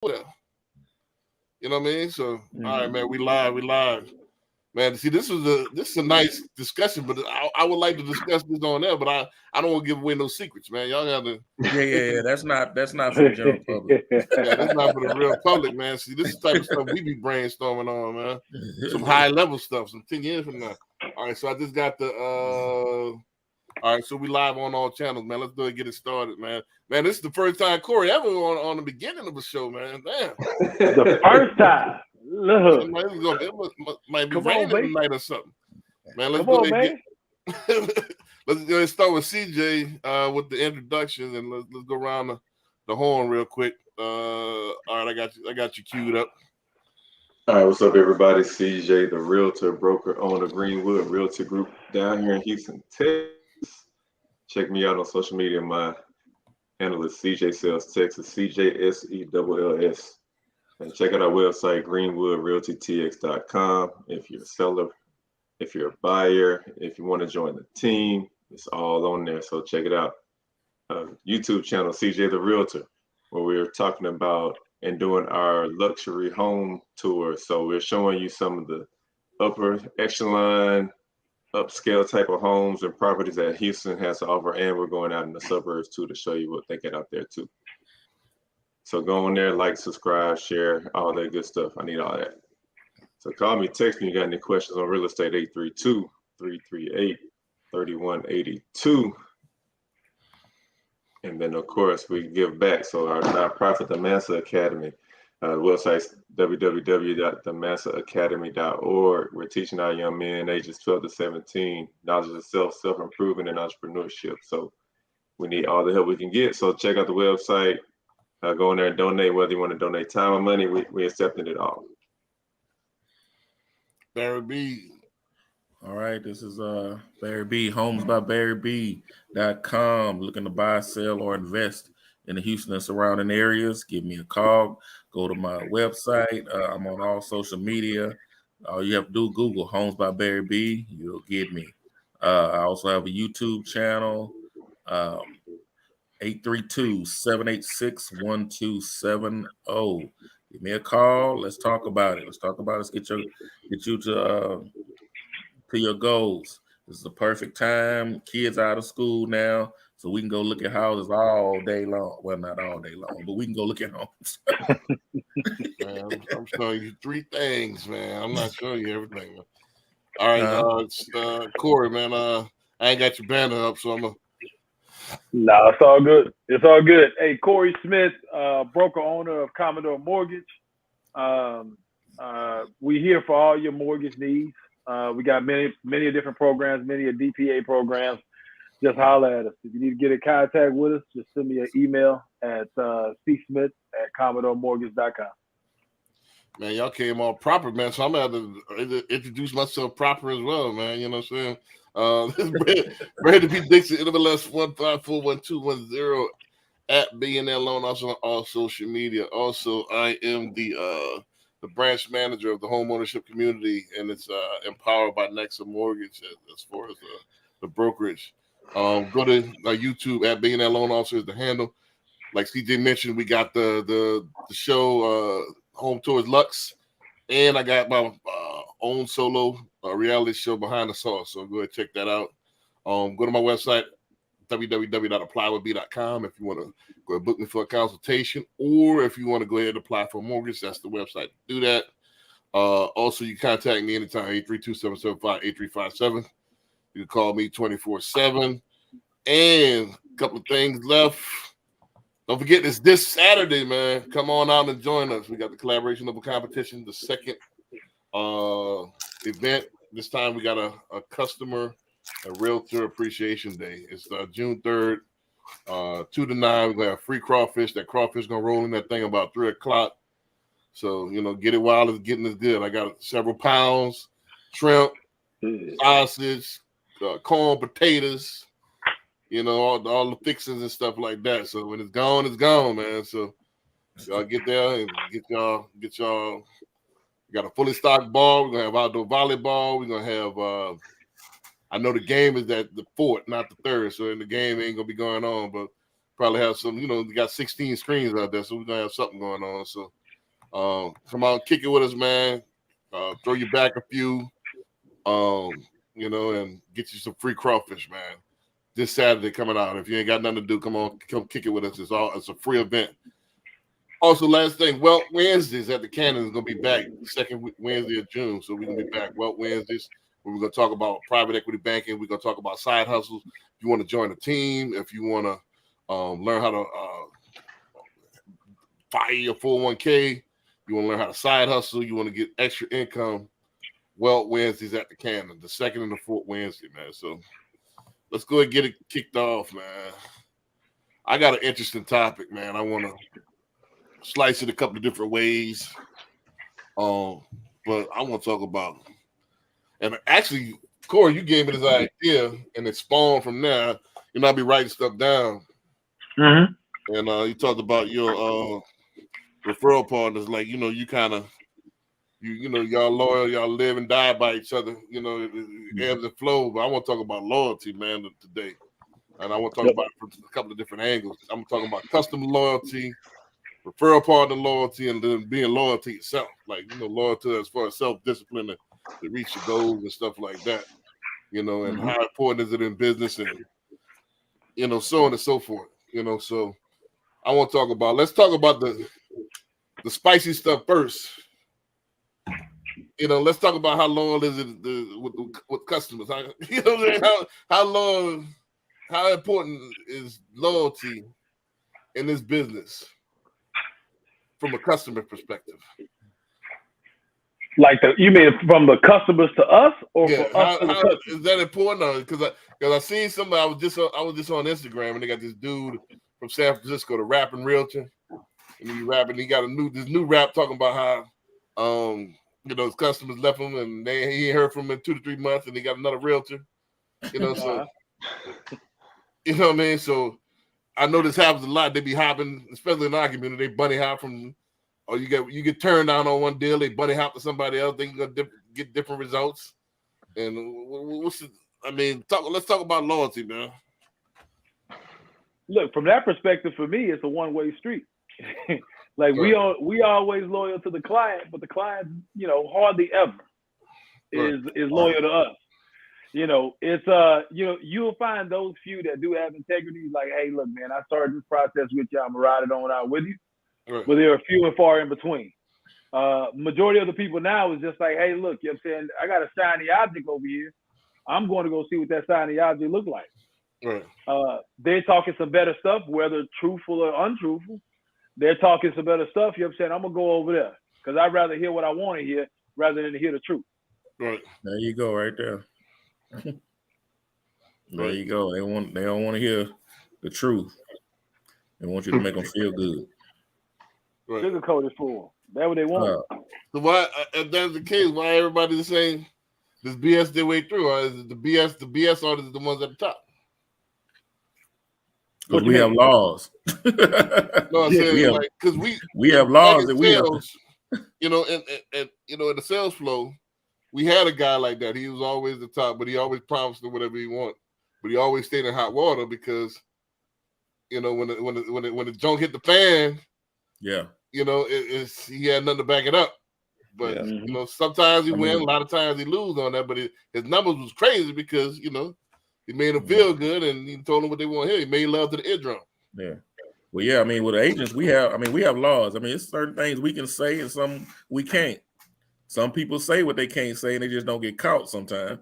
You know what I mean? So, all right, man, we live. Man, see, this is a nice discussion, but I would like to discuss this on there, but I don't want to give away no secrets, man. Y'all got to. Yeah. That's not for the general public. Yeah, that's not for the real public, man. See, this is the type of stuff we be brainstorming on, man. Some high level stuff, some 10 years from now. All right, so I just got the. All right, so we live on all channels, man. Let's go and get it started, man. Man, this is the first time Corey ever on the beginning of the show, man. Damn. The first time. Look. It might be raining tonight or something. Man, let's Come go on, man. Let's go and start with CJ with the introduction, and let's go around the horn real quick. All right, I got you queued up. All right, what's up, everybody? CJ, the realtor, broker, owner, Greenwood Realty Group down here in Houston, Texas. Check me out on social media. My handle is CJ Sales Texas, CJSELLS. And check out our website, greenwoodrealtytx.com. If you're a seller, if you're a buyer, if you want to join the team, it's all on there. So check it out. YouTube channel, CJ the Realtor, where we're talking about and doing our luxury home tour. So we're showing you some of the upper echelon, upscale type of homes and properties that Houston has to offer, and we're going out in the suburbs too to show you what they get out there too. So go on there, like, subscribe, share, all that good stuff. I need all that. So call me, text me, you got any questions on real estate, 832-338-3182. And then of course we give back. So our nonprofit, the Massa Academy, website's www.themassaacademy.org. We're teaching our young men ages 12 to 17 knowledge of self-improvement and entrepreneurship. So we need all the help we can get. So check out the website, go in there and donate, whether you want to donate time or money, we accepting it all. Barry B. All right, this is Barry B, homesbybarryb.com. Looking to buy, sell, or invest in the Houston and surrounding areas, give me a call. Go to my website. I'm on all social media. All you have to do, Google Homes by Barry B. You'll get me. I also have a YouTube channel, 832-786-1270. Give me a call. Let's talk about it. Let's get you to your goals. This is the perfect time. Kids out of school now, so we can go look at houses all day long. Well, not all day long, but we can go look at homes. Man, I'm showing you 3 things, man. I'm not showing you everything. Man. All right, Corey, man. I ain't got your banner up, so I'm gonna. No, it's all good. It's all good. Hey, Corey Smith, broker owner of Commodore Mortgage. We here for all your mortgage needs. We got many different programs, many DPA programs. Just holler at us. If you need to get in contact with us, just send me an email at csmith@commodoremortgage.com. Man, y'all came all proper, man. So I'm gonna have to introduce myself proper as well, man. You know what I'm saying? Brandon P. Dixon, NMLS 1541210 at BNL Loan, also on all social media. Also, I am the branch manager of the home ownership community, and it's empowered by Nexa Mortgage as far as the brokerage. Go to YouTube at BNL Loan Officer is the handle. Like CJ mentioned, we got the show Home Tours Lux, and I got my own solo reality show Behind the Sauce. So go ahead and check that out. Go to my website, www.applywithb.com, if you want to go ahead and book me for a consultation, or if you want to go ahead and apply for a mortgage, that's the website to do that. Also, you contact me anytime, 832-775-8357. You can call me 24/7. And a couple of things left. Don't forget this Saturday, man. Come on out and join us. We got the collaboration of a competition, the second event. This time we got a realtor appreciation day. It's June 3rd, 2 to 9. We're gonna have free crawfish. That crawfish gonna roll in that thing about 3 o'clock. So get it while it's getting as good. I got several pounds, shrimp, sausage, corn, potatoes. All the fixings and stuff like that. So when it's gone, man. So y'all get there and get y'all. We got a fully stocked ball. We're gonna have outdoor volleyball. We're gonna have. I know the game is at the 4th, not the 3rd. So the game ain't gonna be going on, but probably have some. We got 16 screens out there, so we're gonna have something going on. So come out, kick it with us, man. Throw your back a few, and get you some free crawfish, man. This Saturday coming out. If you ain't got nothing to do, come kick it with us. It's a free event. Also, last thing, Welt Wednesdays at the Cannon is gonna be back second Wednesday of June. So we're gonna be back Welt Wednesdays, where we're gonna talk about private equity banking. We're gonna talk about side hustles. If you want to join a team, if you want to learn how to fire your 401k, you want to learn how to side hustle, you want to get extra income. Welt Wednesdays at the Cannon, the second and the fourth Wednesday, man. So let's go ahead and get it kicked off, man. I got an interesting topic, man. I want to slice it a couple of different ways. But I want to talk about, and actually, Corey, you gave me this idea, and it spawned from there. I'll be writing stuff down. Mm-hmm. And you talked about your referral partners, like, you kind of, y'all loyal, y'all live and die by each other. It ebbs and flows. But I want to talk about loyalty, man, today. And I want to talk about it from a couple of different angles. I'm talking about customer loyalty, referral partner loyalty, and then being loyal to yourself. Like, loyalty as far as self-discipline to reach your goals and stuff like that. And how important is it in business and, so on and so forth. So I want to talk about, let's talk about the spicy stuff first. Let's talk about how loyal is it with customers. How important is loyalty in this business from a customer perspective? Like you mean from the customers to us, or Yeah, for us to the customers? is that important? Because I seen somebody. I was just on Instagram, and they got this dude from San Francisco, the rapping realtor, and he got this new rap talking about how his customers left him, and he ain't heard from him in 2 to 3 months, and he got another realtor. So you know what I mean. So I know this happens a lot. They be hopping, especially in our community. They bunny hop from, or you get turned down on one deal. They bunny hop to somebody else. They can get different results. And let's talk about loyalty, man. Look, from that perspective, for me, it's a one-way street. Like we always loyal to the client, but the client, hardly ever is loyal to us. It's you'll find those few that do have integrity. Like, hey, look, man, I started this process with you. I'm gonna ride it on out with you. Right. But there are few and far in between. Majority of the people now is just like, hey, look, you know what I'm saying? I got a shiny object over here. I'm going to go see what that shiny object look like. Right. They're talking some better stuff, whether truthful or untruthful. They're talking some better stuff. You know what I'm saying? I'm gonna go over there because I'd rather hear what I want to hear rather than to hear the truth. Right. There you go, right there. There you go. They don't want to hear the truth. They want you to make them feel good. Right. Sugar-coated fool. That's what they want. So why, if that's the case, why everybody's saying this BS their way through? Or is it the BS artists the ones at the top? Because we have laws. No, I'm saying because we have laws that we have. And in the sales flow, we had a guy like that. He was always the top, but he always promised them whatever he wanted. But he always stayed in hot water because, when the junk hit the fan, yeah, he had nothing to back it up. But sometimes he win, a lot of times he lose on that. But his numbers was crazy because he made them feel good, and he told them what they want to hear. He made love to the eardrum. Yeah. Well, yeah. I mean, with agents, we have laws. I mean, it's certain things we can say and some we can't. Some people say what they can't say, and they just don't get caught sometimes.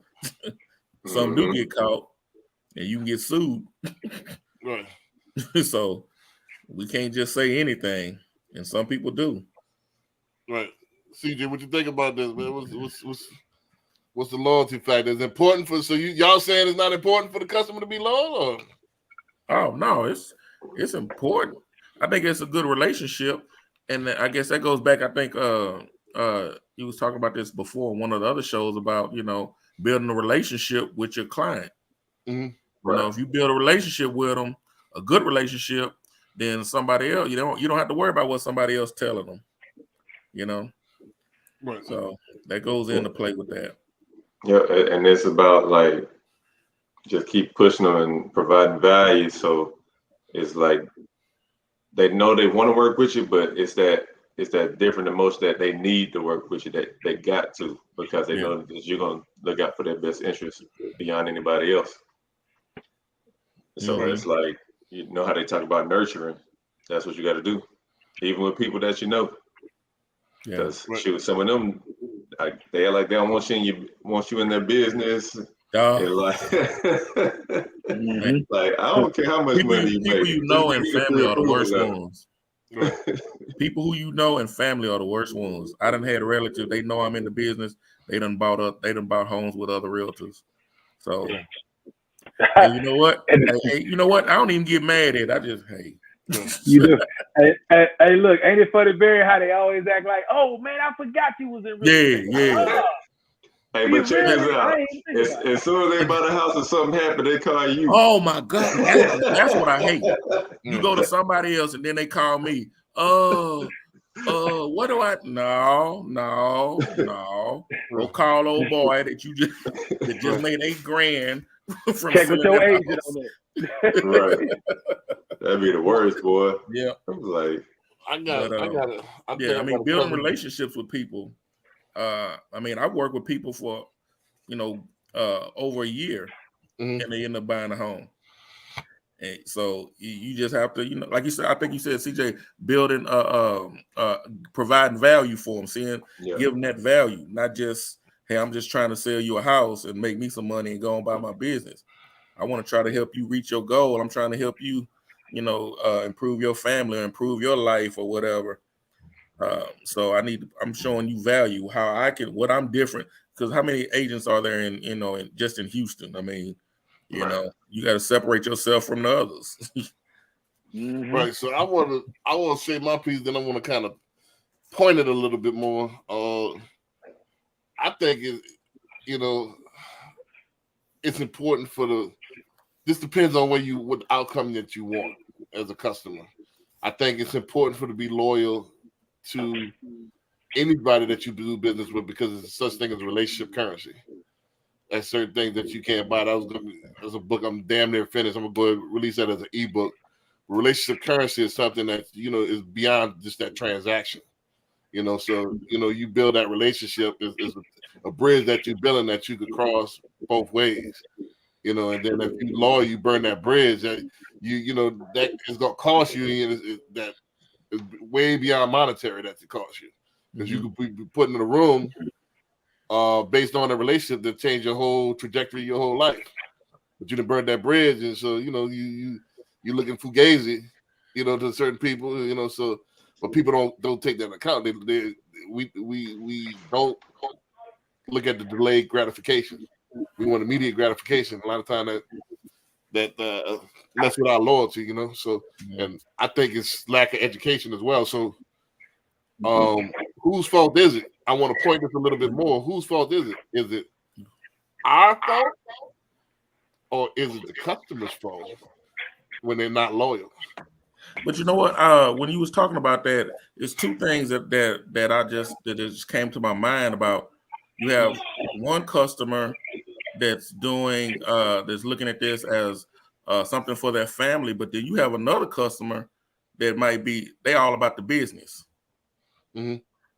Some do get caught, and you can get sued. Right. So we can't just say anything, and some people do. Right. CJ, what you think about this, man? What's the loyalty factor? Is it important for y'all saying it's not important for the customer to be loyal? Or? Oh no, it's important. I think it's a good relationship, and I guess that goes back. I think you was talking about this before in one of the other shows about building a relationship with your client. Mm-hmm. Right. If you build a relationship with them, a good relationship, then somebody else you don't have to worry about what somebody else telling them. Right. So that goes into play with that. Yeah, and it's about just keep pushing them and providing value. So It's like they know they want to work with you, but it's that different emotion that they need to work with you, that they got to, because they know that you're gonna look out for their best interest beyond anybody else. So it's like, you know how they talk about nurturing. That's what you got to do, even with people that you know. Because shoot, some of them, they are like they don't want you in their business. And like, like I don't care how much money you make. People you know and family are the worst ones. People who you know and family are the worst ones. I done had a relative. They know I'm in the business. They done bought homes with other realtors. So, and you know what? You know what? I don't even get mad at it. I just You do. Hey, look, ain't it funny, Barry, how they always act like, oh man, I forgot you was in real estate. Yeah. Hey, but check this out. As soon as they buy the house or something happen, they call you. Oh my God, that's what I hate. You go to somebody else and then they call me. What do I? No. Go call old boy that just made $8,000 from check with your agent on it. Right. That'd be the worst, boy. Yeah. I was like, I got it. Building relationships with people. I work with people for, over a year, and they end up buying a home. And so you just have to, like you said, I think you said, CJ, building, providing value for them, give them that value, not just, hey, I'm just trying to sell you a house and make me some money and go and buy my business. I want to try to help you reach your goal. I'm trying to help you, improve your family or improve your life or whatever. So I'm showing you value, what I'm different, because how many agents are there just in Houston? I mean, you got to separate yourself from the others. Right. So I want to say my piece, then I want to kind of point it a little bit more. I think it's important this depends on what outcome that you want as a customer. I think it's important for to be loyal to anybody that you do business with, because there's such thing as relationship currency. There's certain things that you can't buy. There's a book I'm damn near finished. I'm gonna go ahead and release that as an ebook. Relationship currency is something that is beyond just that transaction. So you build that relationship is a bridge that you're building that you could cross both ways. And then if you loyal, you burn that bridge. That that is gonna cost you. That is way beyond monetary that it costs you, because you could be put in a room based on a relationship that change your whole trajectory, your whole life. But you done burn that bridge, and so you looking fugazi, to certain people, so but people don't take that into account. We don't look at the delayed gratification. We want immediate gratification. A lot of time that mess with our loyalty, So, and I think it's lack of education as well. So, whose fault is it? I want to point this a little bit more. Whose fault is it? Is it our fault, or is it the customer's fault when they're not loyal? But you know what? When you was talking about that, it's two things that just came to my mind about. You have one customer that's doing that's looking at this as something for their family, but then you have another customer that might be they all about the business.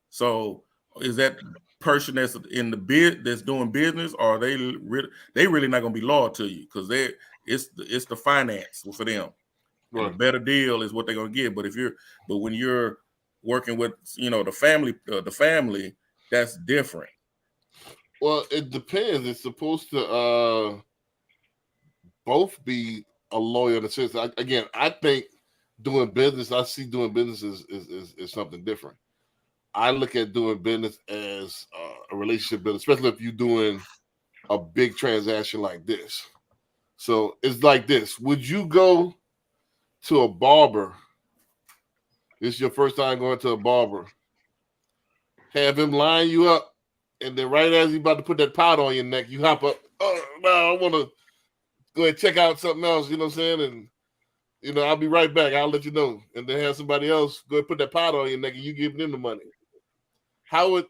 So is that person that's in the that's doing business, or are they really not going to be loyal to you, because it's the finance for them. Right. And a better deal is what they're going to get. But when you're working with the family, that's different. Well, it depends. It's supposed to both be a lawyer in a sense. I think doing business, I see doing business is something different. I look at doing business as a relationship business, especially if you're doing a big transaction like this. So it's like this. Would you go to a barber? This is your first time going to a barber. Have him line you up, and then right as he's about to put that powder on your neck, you hop up. Oh, no, I want to go ahead and check out something else, you know what I'm saying? And, I'll be right back. I'll let you know. And then have somebody else go ahead and put that powder on your neck, and you give them the money. How would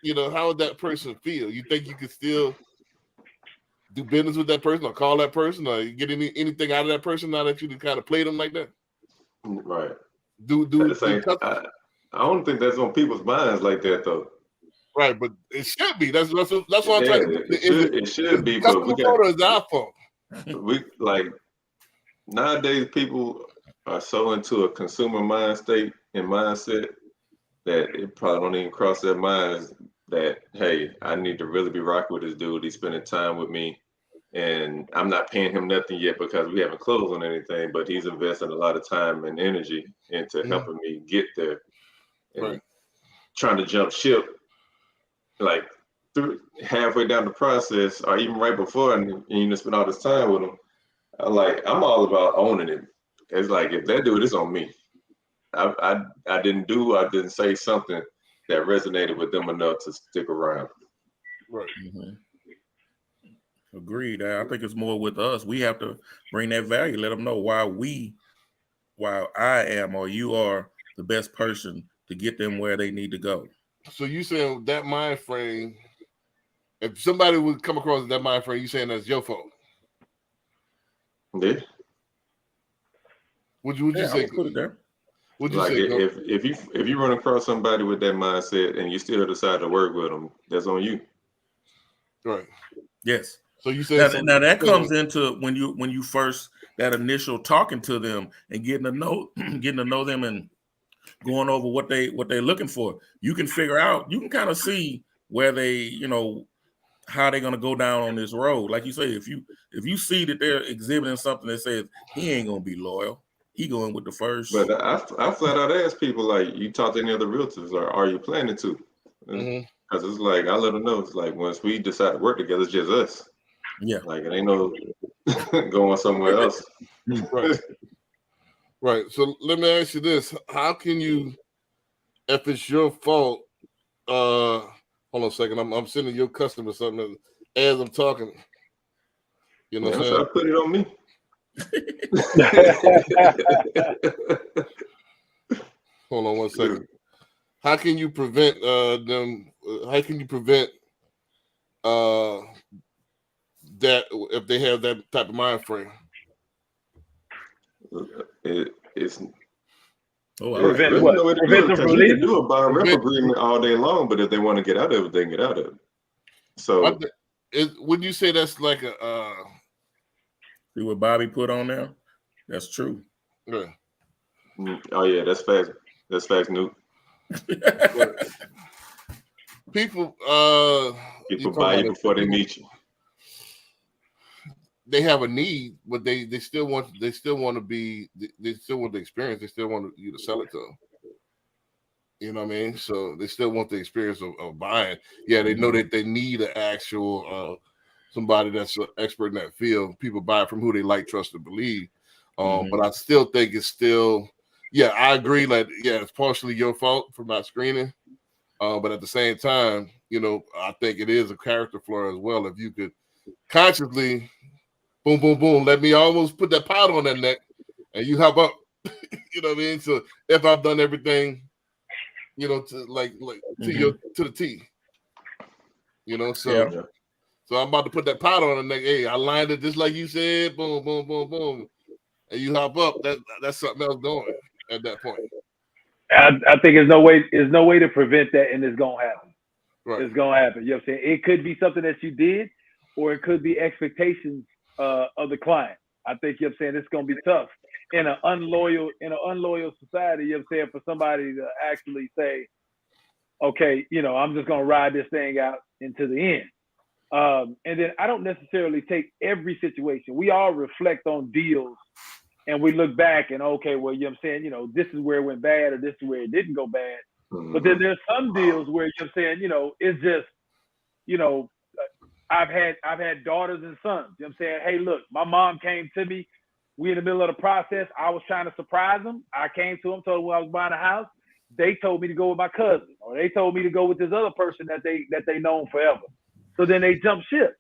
that person feel? You think you could still do business with that person or call that person or you get anything out of that person now that you kind of play them like that? Right. Do At the same, I don't think that's on people's minds like that though. right, but it should be. That's what I'm Yeah, trying to do. it should be, but we customer is our fault. we like nowadays people are so into a consumer mind state and mindset that it probably don't even cross their minds that, hey, I need to really be rocking with this dude. He's spending time with me, and I'm not paying him nothing yet because we haven't closed on anything, but he's investing a lot of time and energy into helping me get there. And trying to jump ship, like through halfway down the process, or even right before, and you spend all this time with him. I'm all about owning it. It's like if that dude is on me. I didn't say something that resonated with them enough to stick around. Right. Agreed. I think it's more with us. We have to bring that value. Let them know why I am or you are the best person to get them where they need to go. So you saying that mind frame? If somebody would come across that mind frame, you saying that's your fault? Yeah. Would you say? Put it there. Would you like say? If you run across somebody with that mindset and you still decide to work with them, that's on you. Right. Yes. So you said now that comes into when you first that initial talking to them and getting to know them and going over what they're looking for. You can figure out. You can kind of see where they how they're gonna go down on this road. Like you say, if you see that they're exhibiting something that says he ain't gonna be loyal, he going with the first. But I flat out ask people, like, you talk to any other realtors, or are you planning to? Because it's like I let them know. It's like once we decide to work together, it's just us. Yeah. Like it ain't no going somewhere else. Right. Right. So let me ask you this: how can you, if it's your fault? Hold on a second. I'm sending your customer something as I'm talking. You know, I'm trying to put it on me. Hold on one second. How can you prevent them? How can you prevent that if they have that type of mind frame? It's prevent what? Prevent them from you leaving? can do a buy and rep agreement all day long, but if they want to get out of it, they can get out of it. So would you say that's like a see what Bobby put on there? That's true. Yeah. Oh yeah, that's facts. That's facts, Newt. People buy you before they meet you. They have a need, but they still want the experience. They still want you to sell it to them. You know what I mean? So they still want the experience of buying. Yeah, they know that they need an actual somebody that's an expert in that field. People buy from who they like, trust, and believe. But I still think it's still, I agree. Like, it's partially your fault for not screening. But at the same time, I think it is a character flaw as well. If you could consciously, boom, boom, boom, let me almost put that powder on that neck, and you hop up. You know what I mean? So if I've done everything, to to the T. So I'm about to put that powder on the neck. Hey, I lined it just like you said. Boom, boom, boom, boom. And you hop up. That's something else going at that point. I think there's no way to prevent that, and it's gonna happen. Right. It's gonna happen. You know what I'm saying? It could be something that you did, or it could be expectations of the client. I think it's gonna be tough in an unloyal society. You know what I'm saying? For somebody to actually say, okay, I'm just gonna ride this thing out into the end. And then I don't necessarily take every situation. We all reflect on deals and we look back and, okay, well, you know what I'm saying, this is where it went bad or this is where it didn't go bad. But then there's some deals where, you know what I'm saying, it's just, I've had daughters and sons. You know what I'm saying? Hey, look, my mom came to me. We in the middle of the process. I was trying to surprise them. I came to them, told them when I was buying a house. They told me to go with my cousin, or they told me to go with this other person that they known forever. So then they jump ship.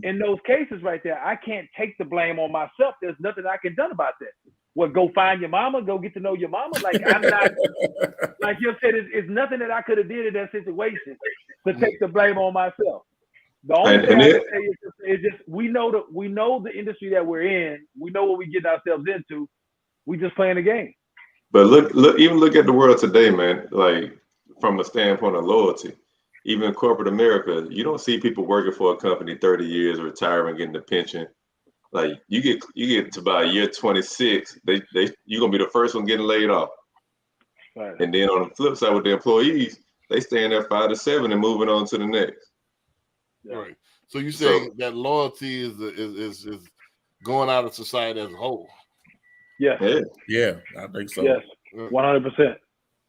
In those cases right there, I can't take the blame on myself. There's nothing I can do about that. What, go find your mama, go get to know your mama? Like, I'm not, like you said, it's nothing that I could have did in that situation to take the blame on myself. The only And- thing and I it- can say is just we know the industry that we're in. We know what we get ourselves into. We just playing the game. But look at the world today, man. Like from a standpoint of loyalty, even in corporate America, you don't see people working for a company 30 years, retiring, getting a pension. Like you get to about year 26, you're gonna be the first one getting laid off. Right. And then on the flip side with the employees, they staying there 5 to 7 and moving on to the next. Yeah. Right. So you saying that loyalty is going out of society as a whole? Yes. Yeah. Yeah, I think so. Yes. 100%.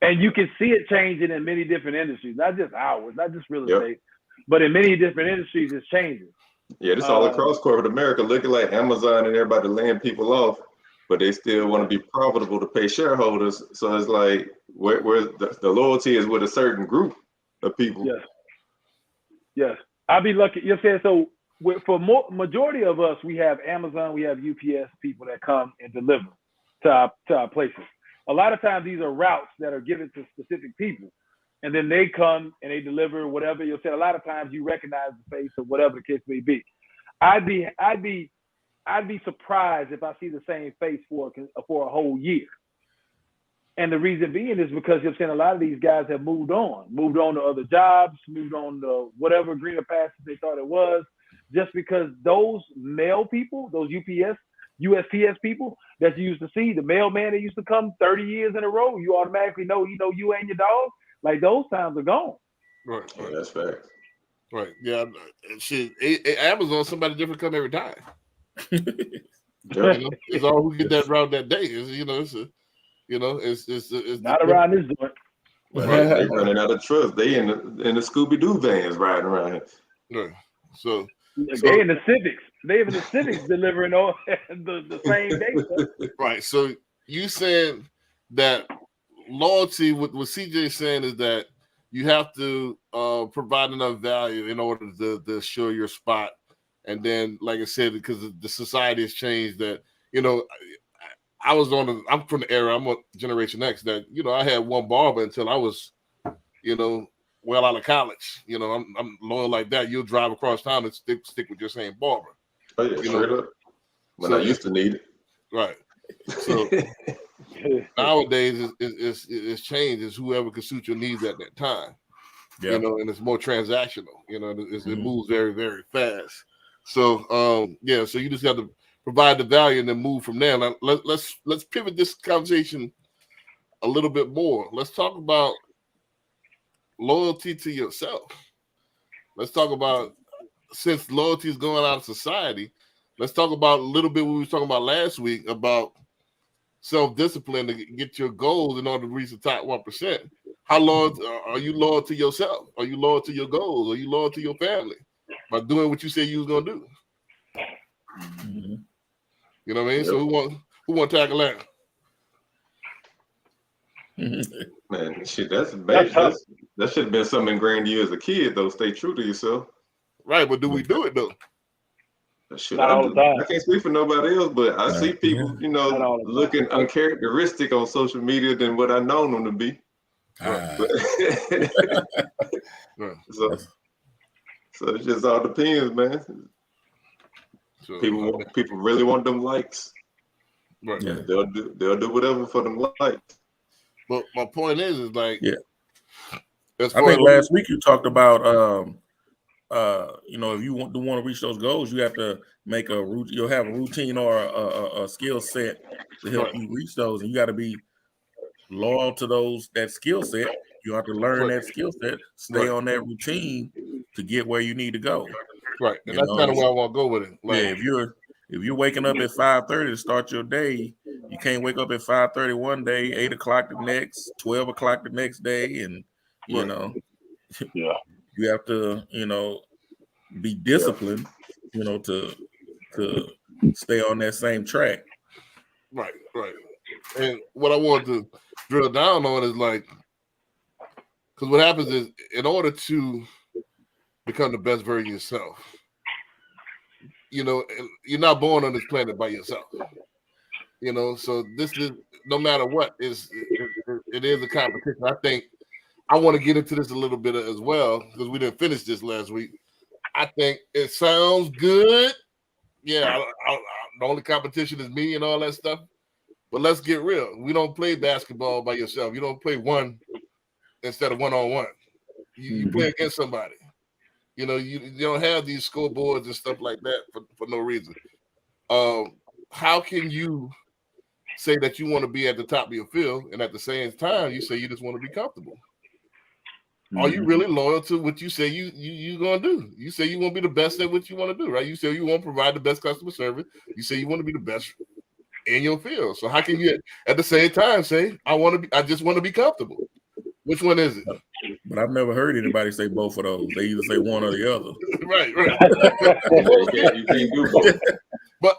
And you can see it changing in many different industries, not just ours, not just real Yep. estate, but in many different industries, it's changing. Yeah, this all across corporate America, looking like Amazon and everybody laying people off, but they still want to be profitable to pay shareholders. So it's like where the loyalty is with a certain group of people. Yes. Yes. I'd be lucky. You're saying so. For majority of us, we have Amazon, we have UPS people that come and deliver to our places. A lot of times these are routes that are given to specific people, and then they come and they deliver whatever. You'll say a lot of times you recognize the face or whatever the case may be. I'd be surprised if I see the same face for a whole year. And the reason being is because you're saying a lot of these guys have moved on to other jobs, moved on to whatever greener pastures they thought it was, just because those mail people, those USPS people that you used to see, the mailman that used to come 30 years in a row, you automatically know you and your dog, like those times are gone. Right. Yeah, that's fact. Right. Yeah. Shit. Amazon, somebody different come every time. Yep. It's all who get that route that day. It's Not around this joint. They running out of trust. They in the Scooby Doo vans riding around here. Right. So They in the Civics. They even the Civics delivering all the same day. right. So you saying that loyalty, what CJ is saying is that you have to provide enough value in order to show your spot. And then, like I said, because the society has changed, that I'm from the era, I'm on Generation X, that I had one barber until I was, well out of college. I'm loyal like that. You'll drive across town and stick with your same barber. Oh yeah, straight up. When I used to need it. Right. So nowadays it's changed. It's whoever can suit your needs at that time. Yeah. And it's more transactional. It moves very, very fast. So so you just have to provide the value and then move from there. Now, let's pivot this conversation a little bit more. Let's talk about loyalty to yourself. Let's talk about, since loyalty is going out of society, let's talk about a little bit what we were talking about last week about self-discipline to get your goals in order to reach the top 1%. How loyal are you loyal to yourself? Are you loyal to your goals? Are you loyal to your family by doing what you said you was gonna do? Mm-hmm. You know what I mean? Yep. So who want to tackle that? Man, shit, that should have been something ingrained in you as a kid, though. Stay true to yourself. Right, but do we do it though? Shit, Not all the time. I can't speak for nobody else, but I see people, Not all the time. looking uncharacteristic on social media than what I've known them to be. Right. So it just all depends, man. So, People really want them likes. right. Yeah. They'll do whatever for them likes. But my point is like, Yeah. as I far think as last week you talked about if you want to reach those goals, you have to make a routine. You'll have a routine or a skill set to help you reach those, and you got to be loyal to that skill set. You have to learn that skill set, stay on that routine to get where you need to go. right, and that's kind of where I want to go with it. Like, If you're waking up at 5:30 to start your day, you can't wake up at 5:30 one day, 8 o'clock the next, 12 o'clock the next day, and you have to be disciplined, to stay on that same track. Right. And what I want to drill down on is like, because what happens is, in order to become the best version of yourself, you're not born on this planet by yourself. So this is, no matter what, it is a competition. I think I want to get into this a little bit as well, because we didn't finish this last week. I think it sounds good. Yeah, the only competition is me and all that stuff. But let's get real. We don't play basketball by yourself. You don't play one instead of one-on-one. You play against somebody. You know, you don't have these scoreboards and stuff like that for no reason. How can you say that you want to be at the top of your field and at the same time you say you just want to be comfortable? Are you really loyal to what you say you gonna do? You say you want to be the best at what you want to do, right? You say you want to provide the best customer service. You say you want to be the best in your field. So how can you at the same time say I just want to be comfortable? Which one is it? But I've never heard anybody say both of those. They either say one or the other. Right. You can't do both. But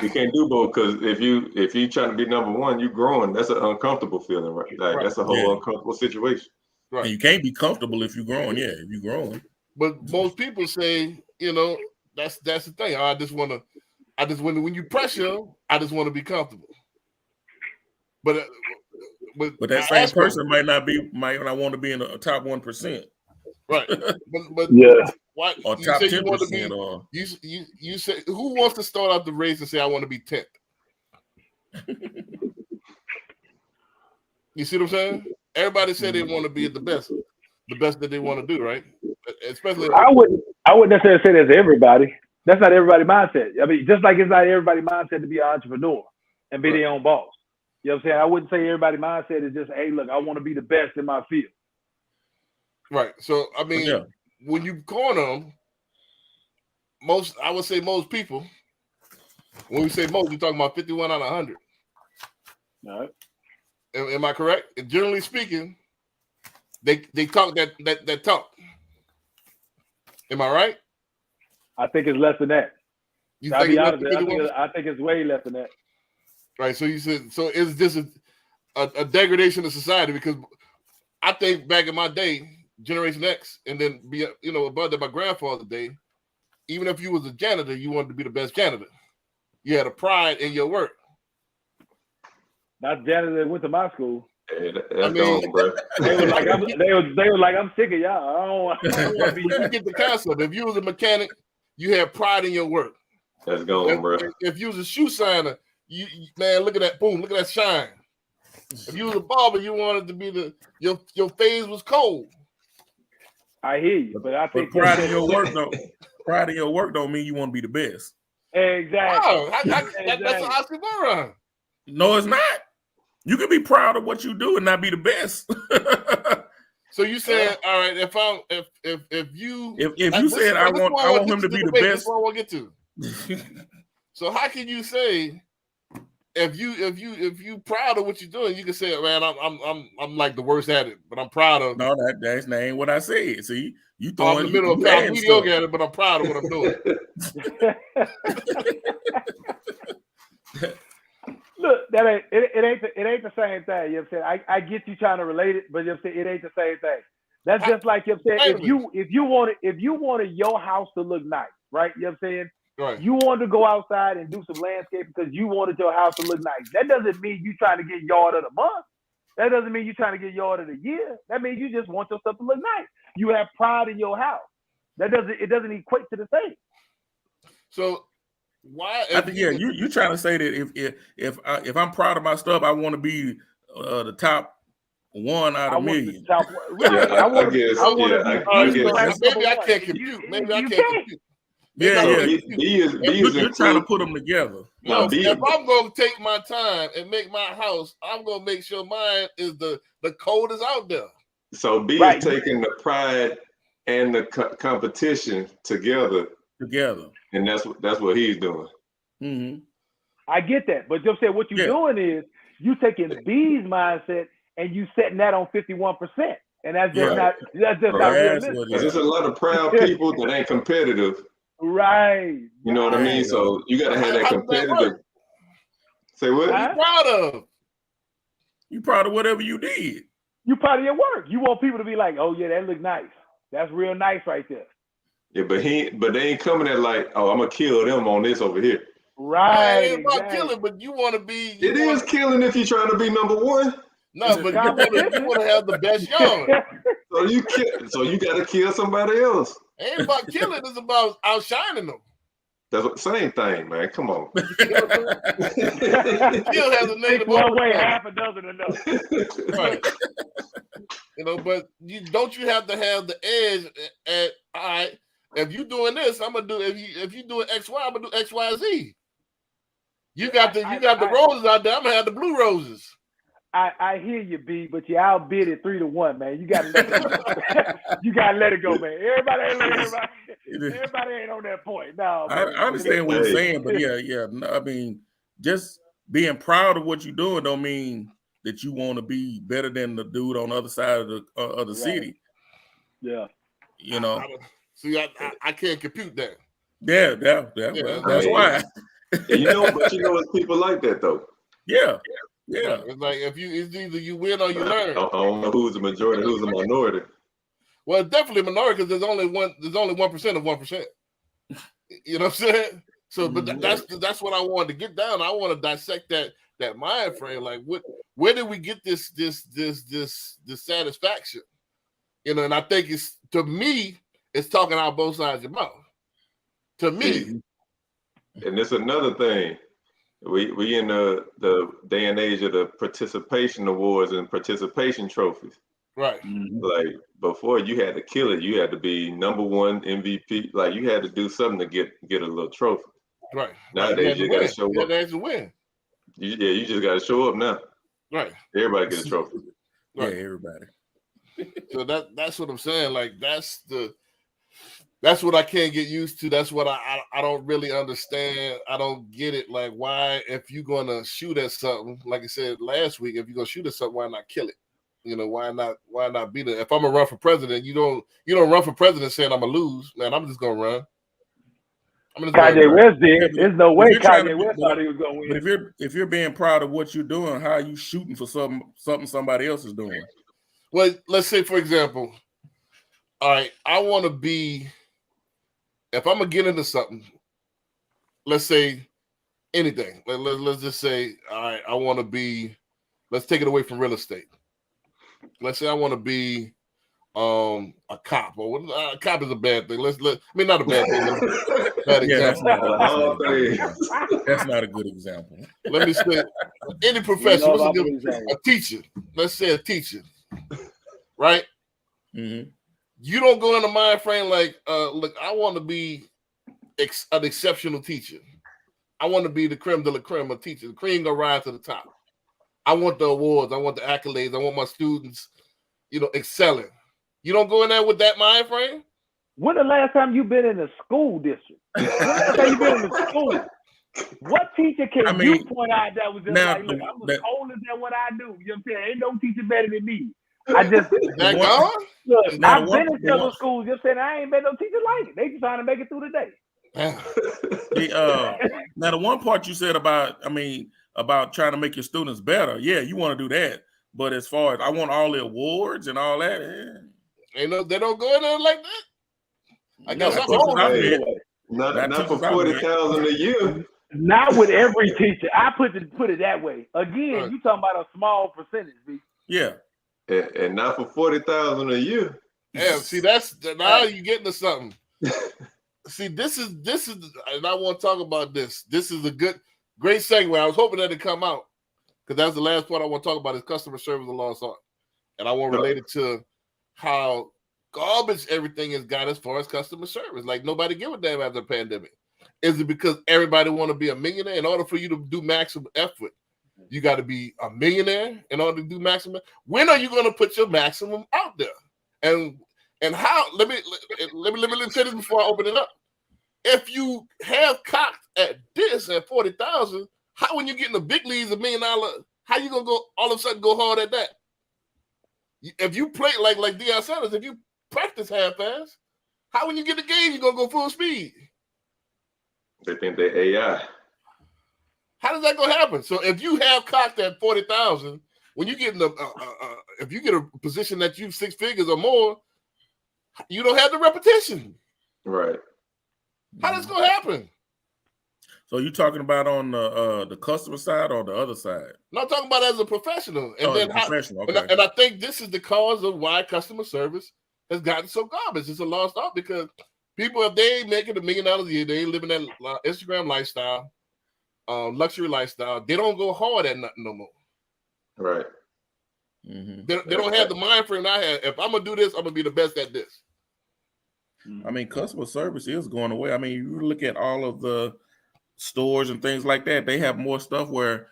you can't do both because if you trying to be number one, you growing. That's an uncomfortable feeling, right? Like that's a whole uncomfortable situation. Right. And you can't be comfortable if you're growing. Yeah, if you're growing. But most people say, you know, that's the thing. I just want to when you pressure, I just want to be comfortable. But that same person might not want to be in the top 1%. Right. But yeah. Why, or you top say 10% or you say who wants to start out the race and say I want to be 10th? You see what I'm saying? Everybody said they want to be the best that they want to do, right? Especially I wouldn't necessarily say that's everybody. That's not everybody's mindset. I mean, just like it's not everybody's mindset to be an entrepreneur and be their own boss. You know what I'm saying? I wouldn't say everybody's mindset is just, hey, look, I want to be the best in my field. Right. So I mean, when you corner them, I would say most people, when we say most, we're talking about 51 out of 100. All right. Am I correct? And generally speaking, they talk that talk. Am I right? I think it's less than that. I'll be honest, I think it's way less than that. Right. So you said it's just a degradation of society, because I think back in my day, Generation X, and then above that, my grandfather's day, even if you was a janitor, you wanted to be the best janitor. You had a pride in your work. Not janitor that went to my school. Hey, that's gone, bro. They were like, I'm sick of y'all. I don't want to be. You get the concept. If you was a mechanic, you had pride in your work. That's gone, bro. If you was a shoe signer, man, look at that boom, look at that shine. If you was a barber, you wanted to be your phase was cold. I hear you, but I think pride in your work don't mean you want to be the best. Exactly. Oh, that's an oxymoron. No, it's not. You can be proud of what you do and not be the best. So you said, all right, if you said I want him to be the best, that's what I want to get to. So how can you say if you proud of what you're doing, you can say, man, I'm like the worst at it, but I'm proud of. No, that ain't what I said. See, you I'm throwing in the middle of I'm mediocre at it, but I'm proud of what I'm doing. Look, it ain't the same thing. You know what I'm saying? I get you trying to relate it, but you know what I'm saying, it ain't the same thing. That's just like you know what I'm saying, if you wanted your house to look nice, right? You know what I'm saying? Right. You wanted to go outside and do some landscaping because you wanted your house to look nice. That doesn't mean you trying to get yard of the month. That doesn't mean you trying to get yard of the year. That means you just want your stuff to look nice. You have pride in your house. It doesn't equate to the same. So why? You trying to say that if I'm proud of my stuff, I want to be the top one out of million. Maybe I can't compute. Maybe I can't compute. You're trying to put them together. No, if I'm going to take my time and make my house, I'm going to make sure mine is the coldest out there. So B is taking the pride and the competition together, and that's what he's doing. Mm-hmm. I get that, but just say what you're doing is you taking B's mindset and you setting that on 51%, and that's just not realistic. There's a lot of proud people that ain't competitive. Right. You know what I mean? So you got to have that competitive. Say what? You proud of? You proud of whatever you did. You proud of your work. You want people to be like, oh yeah, that look nice. That's real nice right there. Yeah, but they ain't coming at like, oh, I'm gonna kill them on this over here. Right. It ain't about killing, but you want to be. It is killing if you're trying to be number one. No, but you want to have the best yard. So you got to kill somebody else. Ain't about killing. It's about outshining them. That's the same thing, man. Come on. Kill has a negative one way, overtime. half a dozen another. Right. But don't you have to have the edge at all right, if you doing this, I'm gonna do if you doing XY, I'm gonna do XYZ. You got the roses out there, I'm gonna have the blue roses. I hear you, B, but you outbid it 3-1, man. You gotta let it go. You gotta let it go, man. Everybody ain't on that point. No, I understand what you're saying, but yeah. No, I mean, just being proud of what you're doing don't mean that you want to be better than the dude on the other side of the city. Yeah. You know. I can't compute that. Yeah. That's why. But it's people like that though. Yeah. It's like it's either you win or you learn. I don't know who's the majority, who's the minority. Well, definitely a minority because there's only 1% of 1%. You know what I'm saying? So, but that's what I wanted to get down. I want to dissect that mind frame. Like, where did we get this satisfaction? You know, and I think to me, it's talking out both sides of your mouth. To me, and it's another thing. We in the day and age of the participation awards and participation trophies. Right. Like before, you had to kill it. You had to be #1 MVP. Like you had to do something to get a little trophy. Right. Nowadays, you got to show up. You got to win. You just got to show up now. Right. Everybody gets a trophy. Right. Yeah, everybody. So that's what I'm saying. Like that's what I can't get used to. That's what I don't really understand. I don't get it. Like, why, if you're gonna shoot at something, like I said last week, if you're gonna shoot at something, why not kill it? You know, why not be there? If I'm gonna run for president, you don't run for president saying I'm gonna lose, man. I'm just gonna run. Kanye West did. There's no way Kanye West thought he was gonna win. But if you're being proud of what you're doing, how are you shooting for something somebody else is doing? Well, let's say, for example, all right, I want to be. If I'm gonna get into something, let's say anything. Let's just say, all right, I want to be. Let's take it away from real estate. Let's say I want to be a cop. Or a cop is a bad thing. Not a bad thing. Bad example. That's not a good example. Let me say any profession. A teacher. Let's say a teacher. Right. Mm-hmm. You don't go in the mind frame like, look, I want to be an exceptional teacher. I want to be the creme de la creme of teachers. The cream gonna rise to the top. I want the awards. I want the accolades. I want my students, excelling. You don't go in there with that mind frame? When the last time you been in a school district? When the last time you been in a school? What teacher can you point out that was just like, look, I'm as old as that what I do. You know what I'm saying? Ain't no teacher better than me. I just that gone? Look, I've been in several schools just saying I ain't met no teacher like it. They just trying to make it through the day. Now the one part you said about trying to make your students better, yeah, you want to do that. But as far as I want all the awards and all that, they don't go in there like that. I guess not for 40,000 a year. Not with every teacher. I put it that way. Again, you talking about a small percentage, B. Yeah. And not for 40,000 a year. Yeah, see, that's now you getting to something. See, this is, and I want to talk about this. This is a great segue. I was hoping that it'd come out because that's the last part I want to talk about is customer service and lost art, and I want to relate it to how garbage everything has got as far as customer service. Like nobody give a damn after the pandemic. Is it because everybody want to be a millionaire? In order for you to do maximum effort, you got to be a millionaire in order to do maximum. When are you going to put your maximum out there? And how? Let me say this before I open it up. If you have cocked at this at 40,000, how when you get in the big leagues $1 million, how you gonna go all of a sudden go hard at that? If you play like Deion Sanders, if you practice half-ass, how when you get the game you gonna go full speed? They think they're AI. How does that gonna happen? So if you have cocked at 40,000, when you get in if you get a position that you 6 figures or more, you don't have the repetition. Right. How that's gonna happen? So you talking about on the customer side or the other side? No, I'm talking about as a professional. And then professional. Okay. And I think this is the cause of why customer service has gotten so garbage. It's a lost art because People, if they ain't making $1 million a year, they ain't living that Instagram lifestyle, luxury lifestyle. They don't go hard at nothing no more. Right. They don't have the mind frame I have. If I'm gonna do this, I'm gonna be the best at this. I mean, customer service is going away. I mean, you look at all of the stores and things like that. They have more stuff where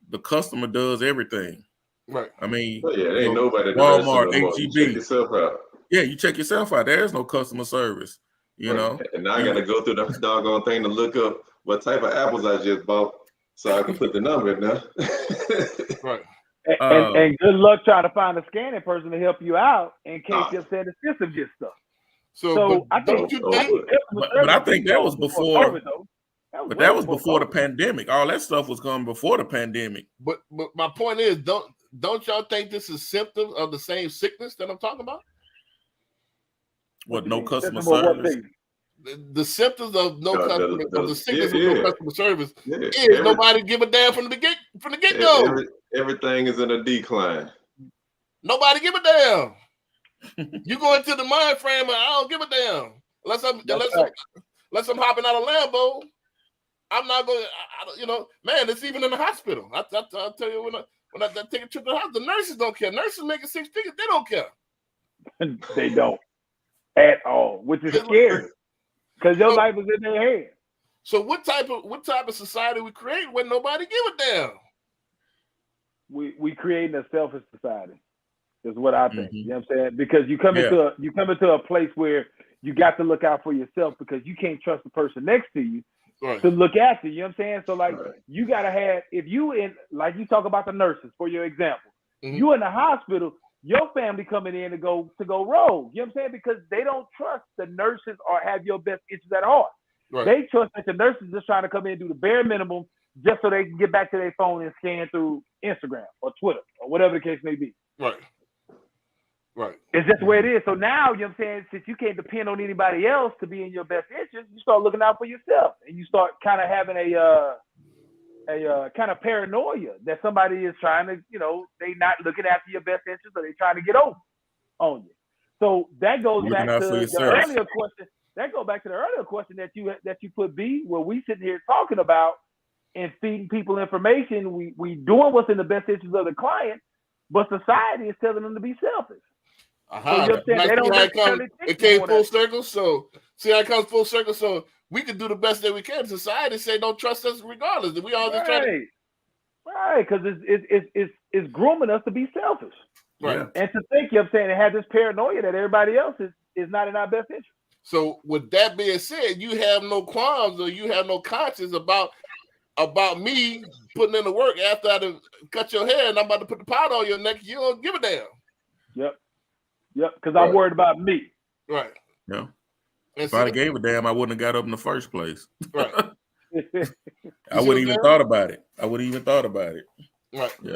the customer does everything. Right. I mean, ain't nobody Walmart, no HEB. Check yourself out. Yeah, you check yourself out. There's no customer service. You know. And now I got to go through the doggone thing to look up what type of apples I just bought, so I can put the number in there. Right. And good luck trying to find a scanning person to help you out in case you said the system gets stuck. So I think, but I think that was before. But that was before the pandemic. All that stuff was coming before the pandemic. But my point is, don't y'all think this is symptoms of the same sickness that I'm talking about? What, no customer service? The symptoms of the sickness of no customer service is nobody give a damn from the get go. Everything is in a decline. Nobody give a damn. You go into the mind frame of I don't give a damn unless I'm hopping out of Lambo. I'm not going. Man, it's even in the hospital. I'll tell you when I take a trip to the hospital, the nurses don't care. Nurses making 6 figures, they don't care. They don't at all, which is scary because your life is in their hands. So what type of society we create when nobody give a damn? We creating a selfish society, is what I think. You know what I'm saying? Because you come into a place where you got to look out for yourself because you can't trust the person next to you to look after you. You know what I'm saying? So you gotta have, if you in, like you talk about the nurses for your example, you in the hospital, your family coming in to go rogue. You know what I'm saying? Because they don't trust the nurses or have your best interests at heart. Right. They trust that the nurses just trying to come in and do the bare minimum just so they can get back to their phone and scan through Instagram or Twitter or whatever the case may be. Right. It's just the way it is. So now, you know what I'm saying, since you can't depend on anybody else to be in your best interest, you start looking out for yourself. And you start kind of having a kind of paranoia that somebody is trying to, they not looking after your best interest or they trying to get over on you. So that goes back to the earlier question. That goes back to the earlier question that you put, B, where we sitting here talking about and feeding people information. We doing what's in the best interest of the client, but society is telling them to be selfish. So it came full circle. So see how it comes full circle. So we can do the best that we can. Society say don't trust us regardless. And we all just try to because it's grooming us to be selfish. Right. And to think, you know what I'm saying, and have this paranoia that everybody else is not in our best interest. So with that being said, you have no qualms or you have no conscience about me putting in the work after I cut your hair and I'm about to put the powder on your neck. You don't give a damn. Yep, because I'm worried about me. Right. Yeah. If I'd have gave a damn, I wouldn't have got up in the first place. Right. I wouldn't even thought about it. Right. Yeah.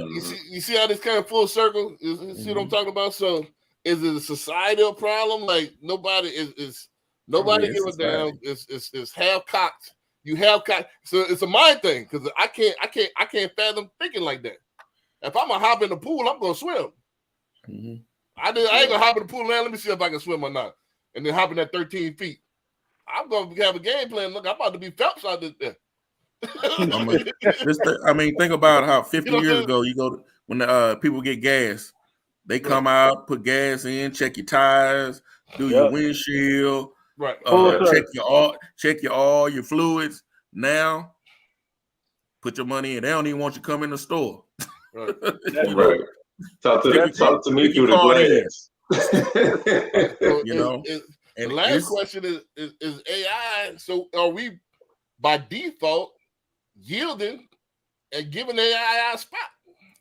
You see how this kind of full circle is? See what I'm talking about? So is it a societal problem? Like nobody is nobody give a damn. It's half cocked. You have cocked. So it's a mind thing because I can't fathom thinking like that. If I'm gonna hop in the pool, I'm gonna swim. I ain't gonna hop in the pool, man. Let me see if I can swim or not. And then hopping at 13 feet. I'm gonna have a game plan. Look, I'm about to be Phelps out there. Think about how 50 years ago you go when the people get gas, they come out, put gas in, check your tires, do your windshield, check your oil, your fluids. Now, put your money in. They don't even want you to come in the store. Right. Talk to me through the glass. And the last question is AI. So are we by default yielding and giving AI our spot?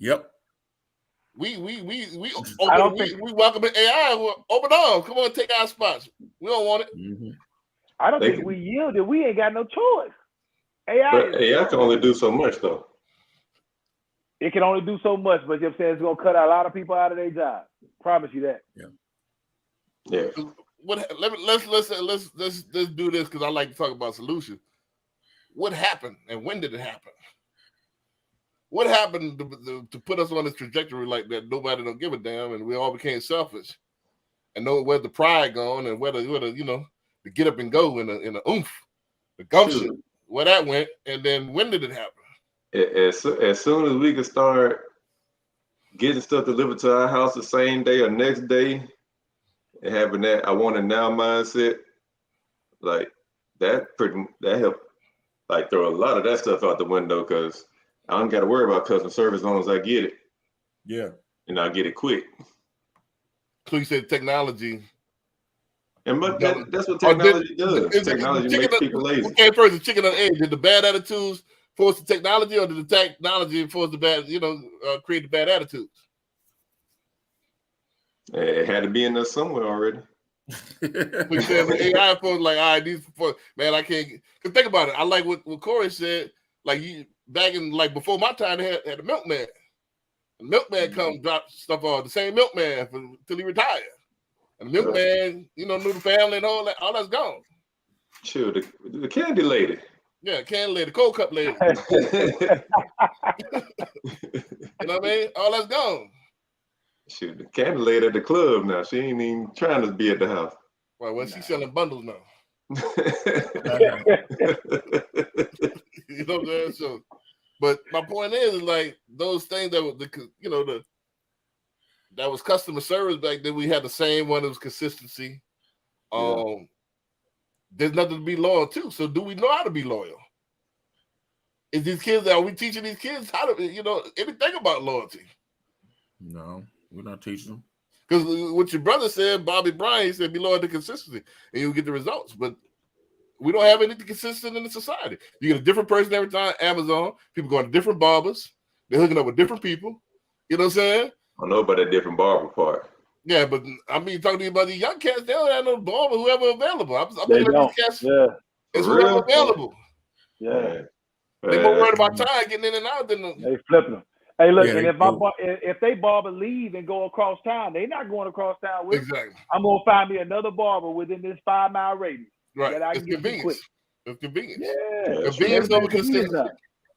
Yep. We welcome AI. Open arms. Come on, take our spots. We don't want it. I don't think we yielded. We ain't got no choice. AI can only do so much though. It can only do so much, but you know what I'm saying, it's gonna cut a lot of people out of their job. Promise you that. Yeah. Let's do this because I like to talk about solutions. What happened and when did it happen? What happened to put us on this trajectory like that? Nobody don't give a damn, and we all became selfish, and know where the pride gone, and whether the get up and go in the oomph, the gumption, where that went, and then when did it happen? As soon as we could start getting stuff delivered to our house the same day or next day, and having that I want it now mindset, like that helped like throw a lot of that stuff out the window, because I don't got to worry about customer service as long as I get it. Yeah. And I get it quick. So you said technology. And that's what technology does. Technology makes people lazy. Okay, first, the chicken or egg. Did the bad attitudes force the technology, or did the technology force the bad, create the bad attitudes? It had to be in there somewhere already. We said the AI folks like, all right, these folks, man, I can't. Cause think about it. I like what Corey said. Like you back in like before my time, they had a milkman. The milkman come drop stuff off. The same milkman till he retired. And the milkman, knew the family and all that. All that's gone. Sure, the candy lady. Yeah, candy lady, cold cup lady. You know what I mean? All that's gone. Shoot, the candy lady at the club now. She ain't even trying to be at the house. Well, she's selling bundles now. You know what I'm saying? So, but my point is like those things that were that was customer service back then. We had the same one. It was consistency. There's nothing to be loyal to. So, do we know how to be loyal? Is these kids? Are we teaching these kids how to, anything about loyalty? No, we're not teaching them. Because what your brother said, Bobby Bryant, he said, be loyal to consistency, and you'll get the results. But we don't have anything consistent in the society. You get a different person every time. Amazon, people going to different barbers. They're hooking up with different people. You know what I'm saying? I know about that different barber part. Yeah, but I mean, talking to you about these young cats, they don't have no barber, whoever available. I'm they thinking don't. These cats, Yeah. it's whoever available. Yeah. They're more worried about time getting in and out than they flipping them. Hey, look, Yeah, and if they barber leave and go across town, they're not going across town with exactly. me. I'm gonna find me another barber within this 5-mile radius. Right. That I It's can get quick. convenience. It's convenience. Yeah. Convenience over consistency.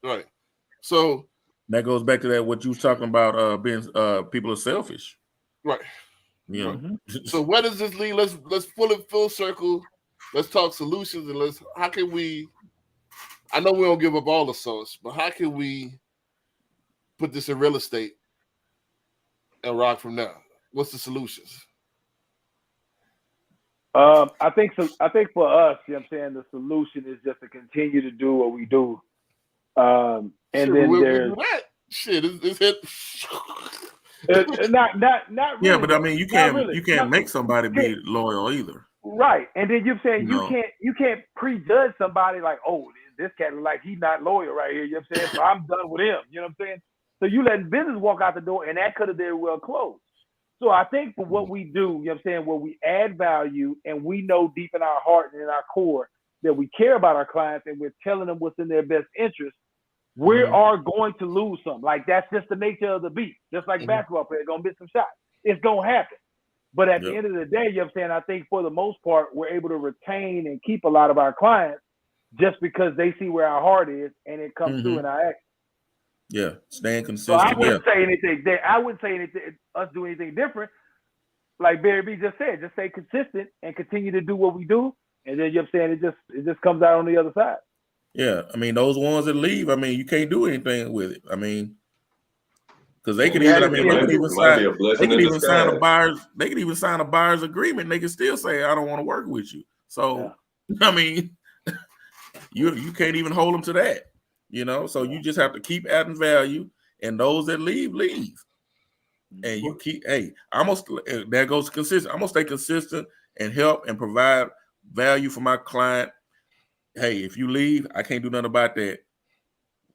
Right. So that goes back to that what you was talking about. Being people are selfish. Right. You know. Mm-hmm. So where does this lead? Let's pull it full circle. Let's talk solutions and how can we? I know we don't give up all the sauce, but how can we put this in real estate and rock from now? What's the solutions? I think so. I think for us, you know what I'm saying, the solution is just to continue to do what we do. And then there's it's hit. Not really. Yeah, but I mean, you can't make somebody be loyal either. Right, and then you're saying you can't prejudge somebody like, oh, this cat like he's not loyal right here. You know what I'm saying? So I'm done with him. You know what I'm saying? So you letting business walk out the door, and that could have been well closed. So I think for what we do, you know what I'm saying, where we add value and we know deep in our heart and in our core that we care about our clients and we're telling them what's in their best interest, we are going to lose some. Like that's just the nature of the beast. Just like basketball players gonna miss some shots. It's gonna happen. But at the end of the day, you know what I'm saying, I think for the most part, we're able to retain and keep a lot of our clients just because they see where our heart is and it comes through in our action. Yeah, staying consistent. So I wouldn't say anything there. I wouldn't say anything us do anything different. Like Barry B just said, just stay consistent and continue to do what we do. And then you know what I'm saying, it just comes out on the other side. Yeah, I mean those ones that leave, I mean you can't do anything with it. I mean, because they could even, I mean, they could even sign a buyer's, they could even sign a buyer's agreement. They can still say, I don't want to work with you. So, I mean, you can't even hold them to that, you know. So you just have to keep adding value, and those that leave. And you keep, there goes consistent. I'm gonna stay consistent and help and provide value for my client. Hey, if you leave, I can't do nothing about that.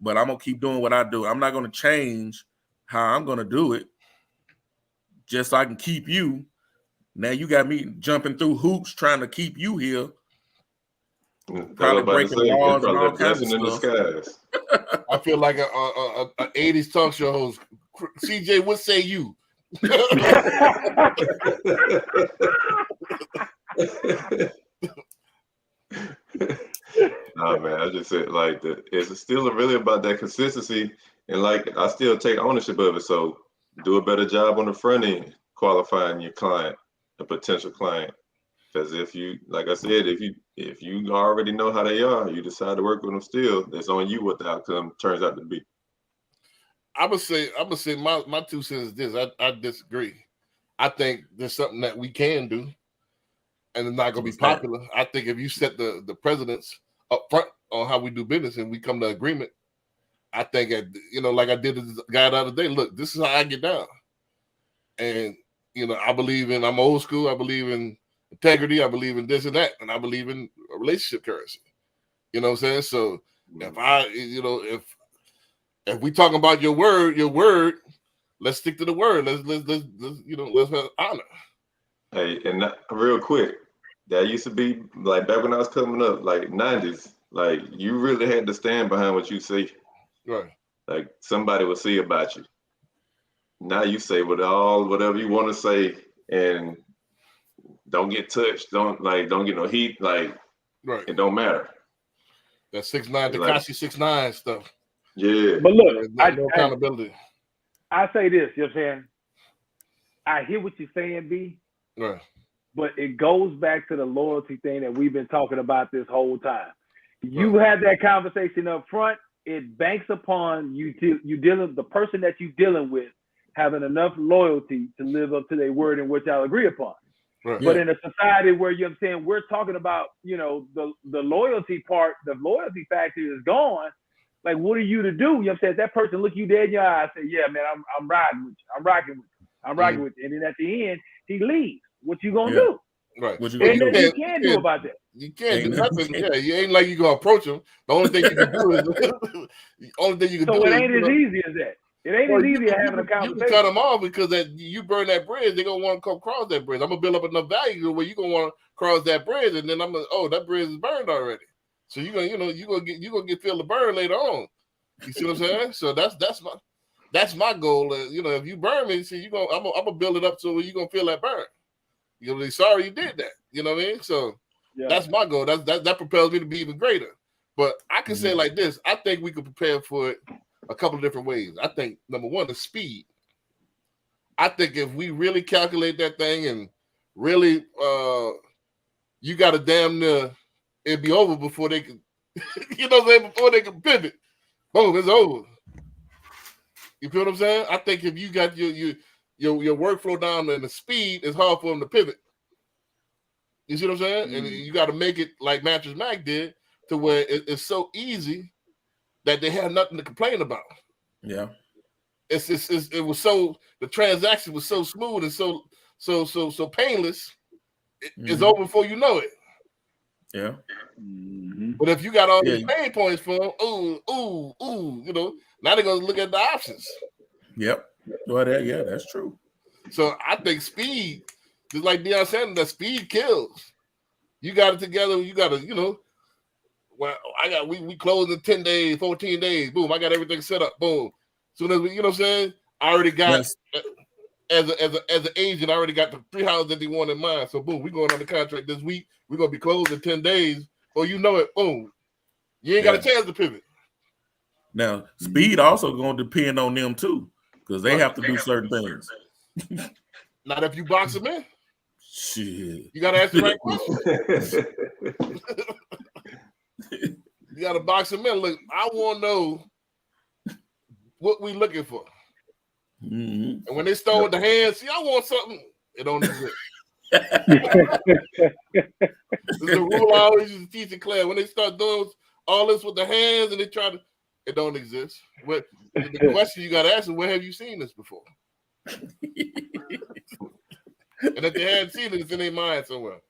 But I'm gonna keep doing what I do. I'm not gonna change how I'm gonna do it just so I can keep you. Now you got me jumping through hoops trying to keep you here. Probably breaking laws and all kinds of stuff. I feel like a 80s talk show host. CJ, what say you? Nah, man, I just said like it's still really about that consistency, and like I still take ownership of it. So do a better job on the front end, qualifying your client, a potential client, Because if you, like I said, if you already know how they are, you decide to work with them still, it's on you what the outcome turns out to be. I would say my 2 cents is this. I disagree. I think there's something that we can do, and it's not going to be popular. I think if you set the precedents up front on how we do business and we come to agreement, I think, like I did this guy the other day, look, this is how I get down. And, I believe I'm old school. I believe in integrity. I believe in this and that. And I believe in a relationship currency. You know what I'm saying? So if we talking about your word, let's stick to the word. Let's have honor. Hey, and real quick, that used to be like back when I was coming up, like 90s, like you really had to stand behind what you say. Right. Like somebody would say about you. Now you say whatever you want to say and don't get touched, don't get no heat, like right. It don't matter. That 6'9" Tekashi 6'9" stuff. Yeah. But look, no accountability. I say this, you know what I'm saying? I hear what you're saying, B. Right. But it goes back to the loyalty thing that we've been talking about this whole time. You had that conversation up front. It banks upon the person that you're dealing with having enough loyalty to live up to their word and which I'll agree upon. Right. But in a society where, you know what I'm saying, we're talking about, the loyalty part, the loyalty factor is gone. Like, what are you to do? You know what I'm saying? That person look you dead in your eyes and say, yeah, man, I'm riding with you. I'm rocking with you. I'm rocking with you. And then at the end, he leaves. What you gonna do? Right. What you can't do about that. You can't do nothing. Yeah, you ain't like you gonna approach him. The only thing you can do is the only thing you can do. So it ain't as easy as that. It ain't as easy as having a conversation. You can cut them off because that you burn that bridge, they're gonna want to come cross that bridge. I'm gonna build up enough value where you're gonna want to cross that bridge, and then that bridge is burned already. So you're gonna get feel the burn later on. You see what I'm saying? So that's my goal. If you burn me, see, I'm gonna build it up so you're gonna feel that burn. You're gonna be sorry you did that. You know what I mean? So that's my goal. That propels me to be even greater. But I can say it like this: I think we could prepare for it a couple of different ways. I think number one, the speed. I think if we really calculate that thing and really, you got to damn near it'd be over before they can, before they can pivot. Boom, it's over. You feel what I'm saying? I think if you got your workflow down and the speed, it's hard for them to pivot. You see what I'm saying? Mm-hmm. And you got to make it like Mattress Mac did to where it's so easy that they have nothing to complain about. Yeah. It was so, the transaction was so smooth and so painless. It's over before you know it. Yeah. Mm-hmm. But if you got all these pain points for them, now they're gonna look at the options. Yep. Well, that's true. So I think speed, just like Deion said, that speed kills. You got it together. You got to, we close in 10 days, 14 days. Boom, I got everything set up. Boom. Soon as we, what I'm saying, I already got as an agent, I already got the 3 houses that they want in mind. So boom, we're going on the contract this week. We're gonna be closed in 10 days. Or you know it, boom. You ain't got a chance to pivot. Now, speed also gonna depend on them too, because they have to do certain things. Not if you box them in. Shit. You gotta ask the right question. You gotta box them in. Look, I want to know what we looking for. Mm-hmm. And when they start with the hands, see, I want something. It don't exist. This is the rule I always used to teach in class. When they start doing all this with the hands and they try to, it don't exist. The question you got to ask is, where have you seen this before? And if they hadn't seen it, it's in their mind somewhere.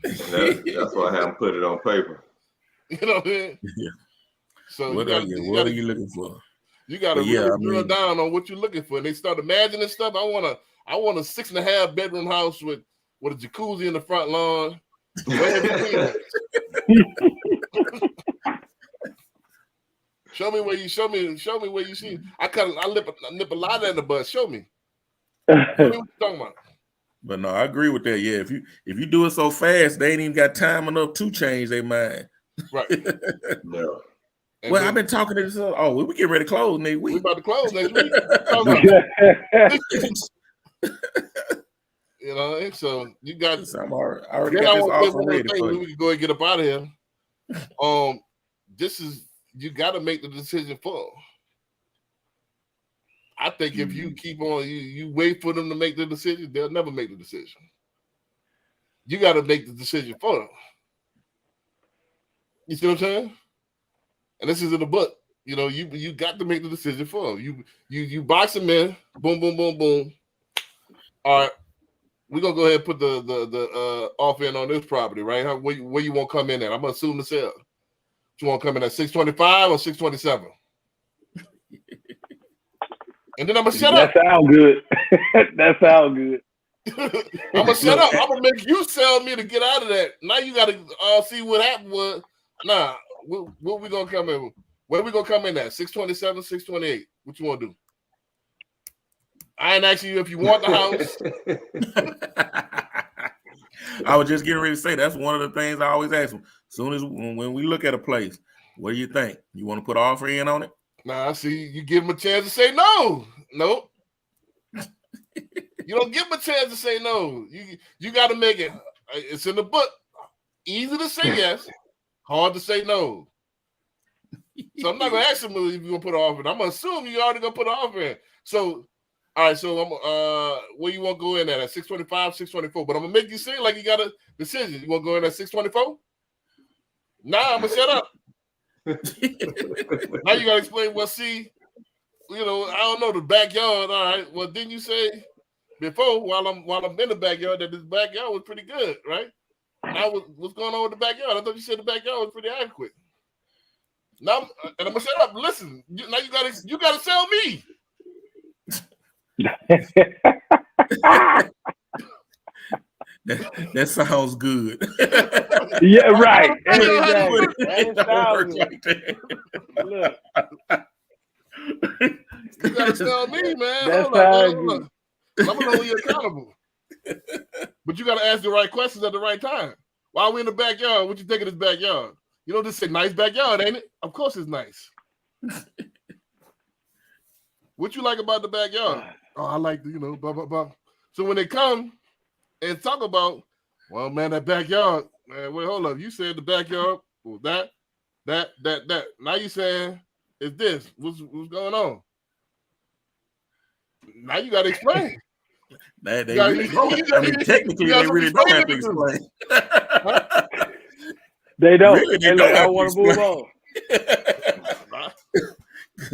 That's why I haven't put it on paper. You know what I mean? Yeah. So what are you looking for? You got to really drill down on what you're looking for. And they start imagining stuff. I want a 6.5 bedroom house with a jacuzzi in the front lawn. Where have you seen that? Show me where you see. I nip a lot in the bud. Show me. What you talking about? But no, I agree with that. Yeah, if you do it so fast, they ain't even got time enough to change their mind. Right. No. Well, I've been talking to this. We get ready to close next week. We about to close next week. You know, so you got. I already Then got I this want to offer ready for you. we can go and get up out of here. This is you got to make the decision for them. I think if you keep on, you wait for them to make the decision, they'll never make the decision. You got to make the decision for them. You see what I'm saying? And this is in the book. You know, you got to make the decision for them. You box them in, boom, boom, boom, boom. All right, we're gonna go ahead and put the offer in on this property, right? Where you want to come in at? I'm gonna assume the sale. You want to come in at 625 or 627? And then I'm gonna shut up. That sound good. That sound good. I'm gonna shut up. I'm gonna make you sell me to get out of that. Now you gotta see what happened was. Nah, what we gonna come in with? Where we gonna come in at? 627, 628. What you want to do? I ain't asking you if you want the house. I was just getting ready to say that's one of the things I always ask them. As soon as when we look at a place, what do you think? You want to put an offer in on it? Nah, see, you give them a chance to say no. Nope. You don't give them a chance to say no. You got to make it. It's in the book. Easy to say yes, hard to say no. So I'm not gonna ask him if you're gonna put an offer in. I'm gonna assume you already gonna put an offer in. So, all right. So I'm where you want to go in at 625, 624. But I'm gonna make you seem like you got a decision. You want to go in at 624? Nah, I'm gonna shut up. Now you gotta explain. Well, see, you know, I don't know the backyard. All right. Well, didn't you say before while I'm in the backyard that this backyard was pretty good, right? Now what's going on with the backyard? I thought you said the backyard was pretty adequate. Now, and I'm gonna shut up. Listen, now you gotta sell me. That sounds good. Yeah, right. Look, you gotta tell me, man. That's hold on. I'm gonna hold you accountable. But you gotta ask the right questions at the right time. While we in the backyard, what you think of this backyard? You know, this is a nice backyard, ain't it? Of course it's nice. What you like about the backyard? Oh, I like the, blah, blah, blah. So when they come and talk about, well, man, that backyard, man, wait, hold up. You said the backyard was that. Now you saying it's this. What's going on? Now you got to explain. Technically, they really don't have to explain. They don't. Really, they don't I want to move on.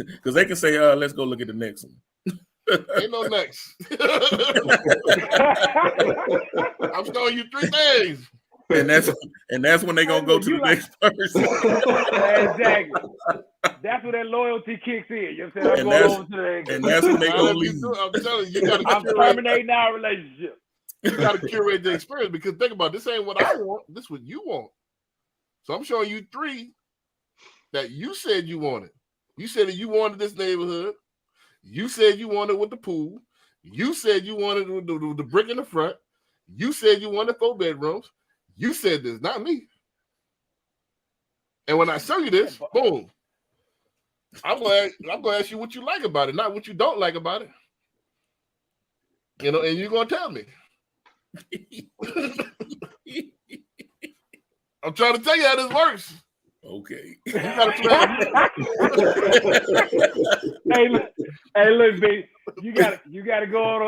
Because they can say, let's go look at the next one. Ain't no next. I'm showing you 3 things. And that's when they're gonna go to the next person. Exactly. That's when that loyalty kicks in. You know what I'm saying? And that's when they go leave. I'm telling you, I'm terminating our relationship. You gotta curate the experience because think about it, this ain't what I want, this is what you want. So I'm showing you 3 that you said you wanted. You said that you wanted this neighborhood. You said you wanted with the pool. You said you wanted the brick in the front. You said you wanted 4 bedrooms. You said this, not me. And when I show you this, boom, I'm gonna ask you what you like about it, not what you don't like about it. And you're gonna tell me. I'm trying to tell you how this works. Okay. Hey, look, B, you gotta go on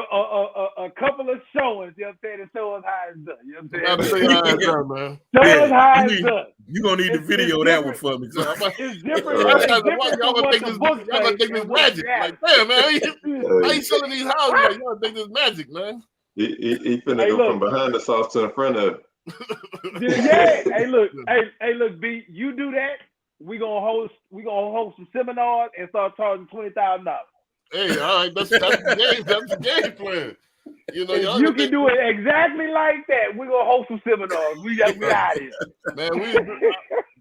a couple of showings. You know what I'm saying? To show us how it's done. You know what I'm saying? How it's done, man. Show us how it's done. You're gonna need to video that one for me. It's different. Y'all gonna think this magic. Like, damn, man, how you selling these houses? Like, y'all think this magic, man. He finna go from behind the sauce to the front of it. Yeah. Hey, look, B, you do that. We gonna host some seminars and start charging $20,000. Hey, all right, that's the game. That's the game plan. If you can do it exactly like that, we're gonna host some seminars. We out here. Man,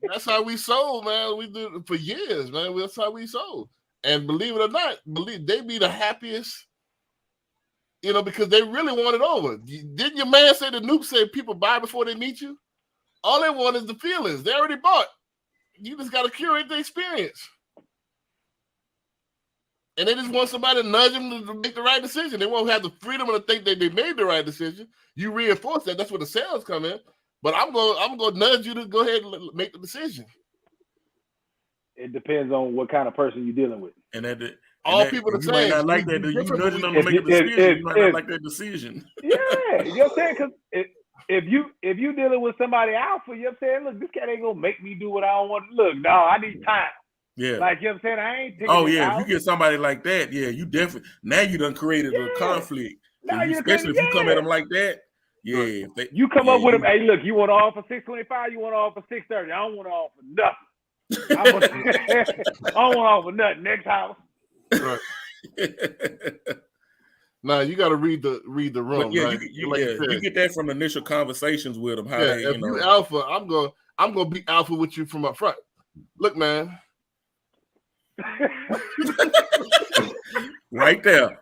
that's how we sold, man. We did it for years, man. That's how we sold. And believe it or not, they be the happiest. Because they really want it over. Didn't your man say the Nuke said people buy before they meet you? All they want is the feelings. They already bought. You just got to curate the experience. and they just want somebody to nudge them to make the right decision. They won't have the freedom to think that they made the right decision. You reinforce that. That's where the sales come in. But I'm gonna nudge you to go ahead and make the decision. It depends on what kind of person you're dealing with. And all people the you same. might not like that. You nudging them to make a decision. You might not like that decision. Yeah, you know what I'm saying? Because if you dealing with somebody alpha, you know what I'm saying? Look, this cat ain't gonna make me do what I don't want to. Look, no, I need time. Yeah. Like, you know what I'm saying? I ain't picking Oh, it yeah. out. If you get somebody like that, yeah, you definitely, now you done created a conflict. Now Especially if you come at them like that. Yeah. You come up with them, hey, look, you want to offer 625, you want to offer 630. I don't want to offer nothing. I don't want to offer nothing. Next house. Right. Now you got to read the room. But yeah, right? you get that from initial conversations with them. How they, if you alpha, I'm gonna be alpha with you from up front. Look, man. Right there.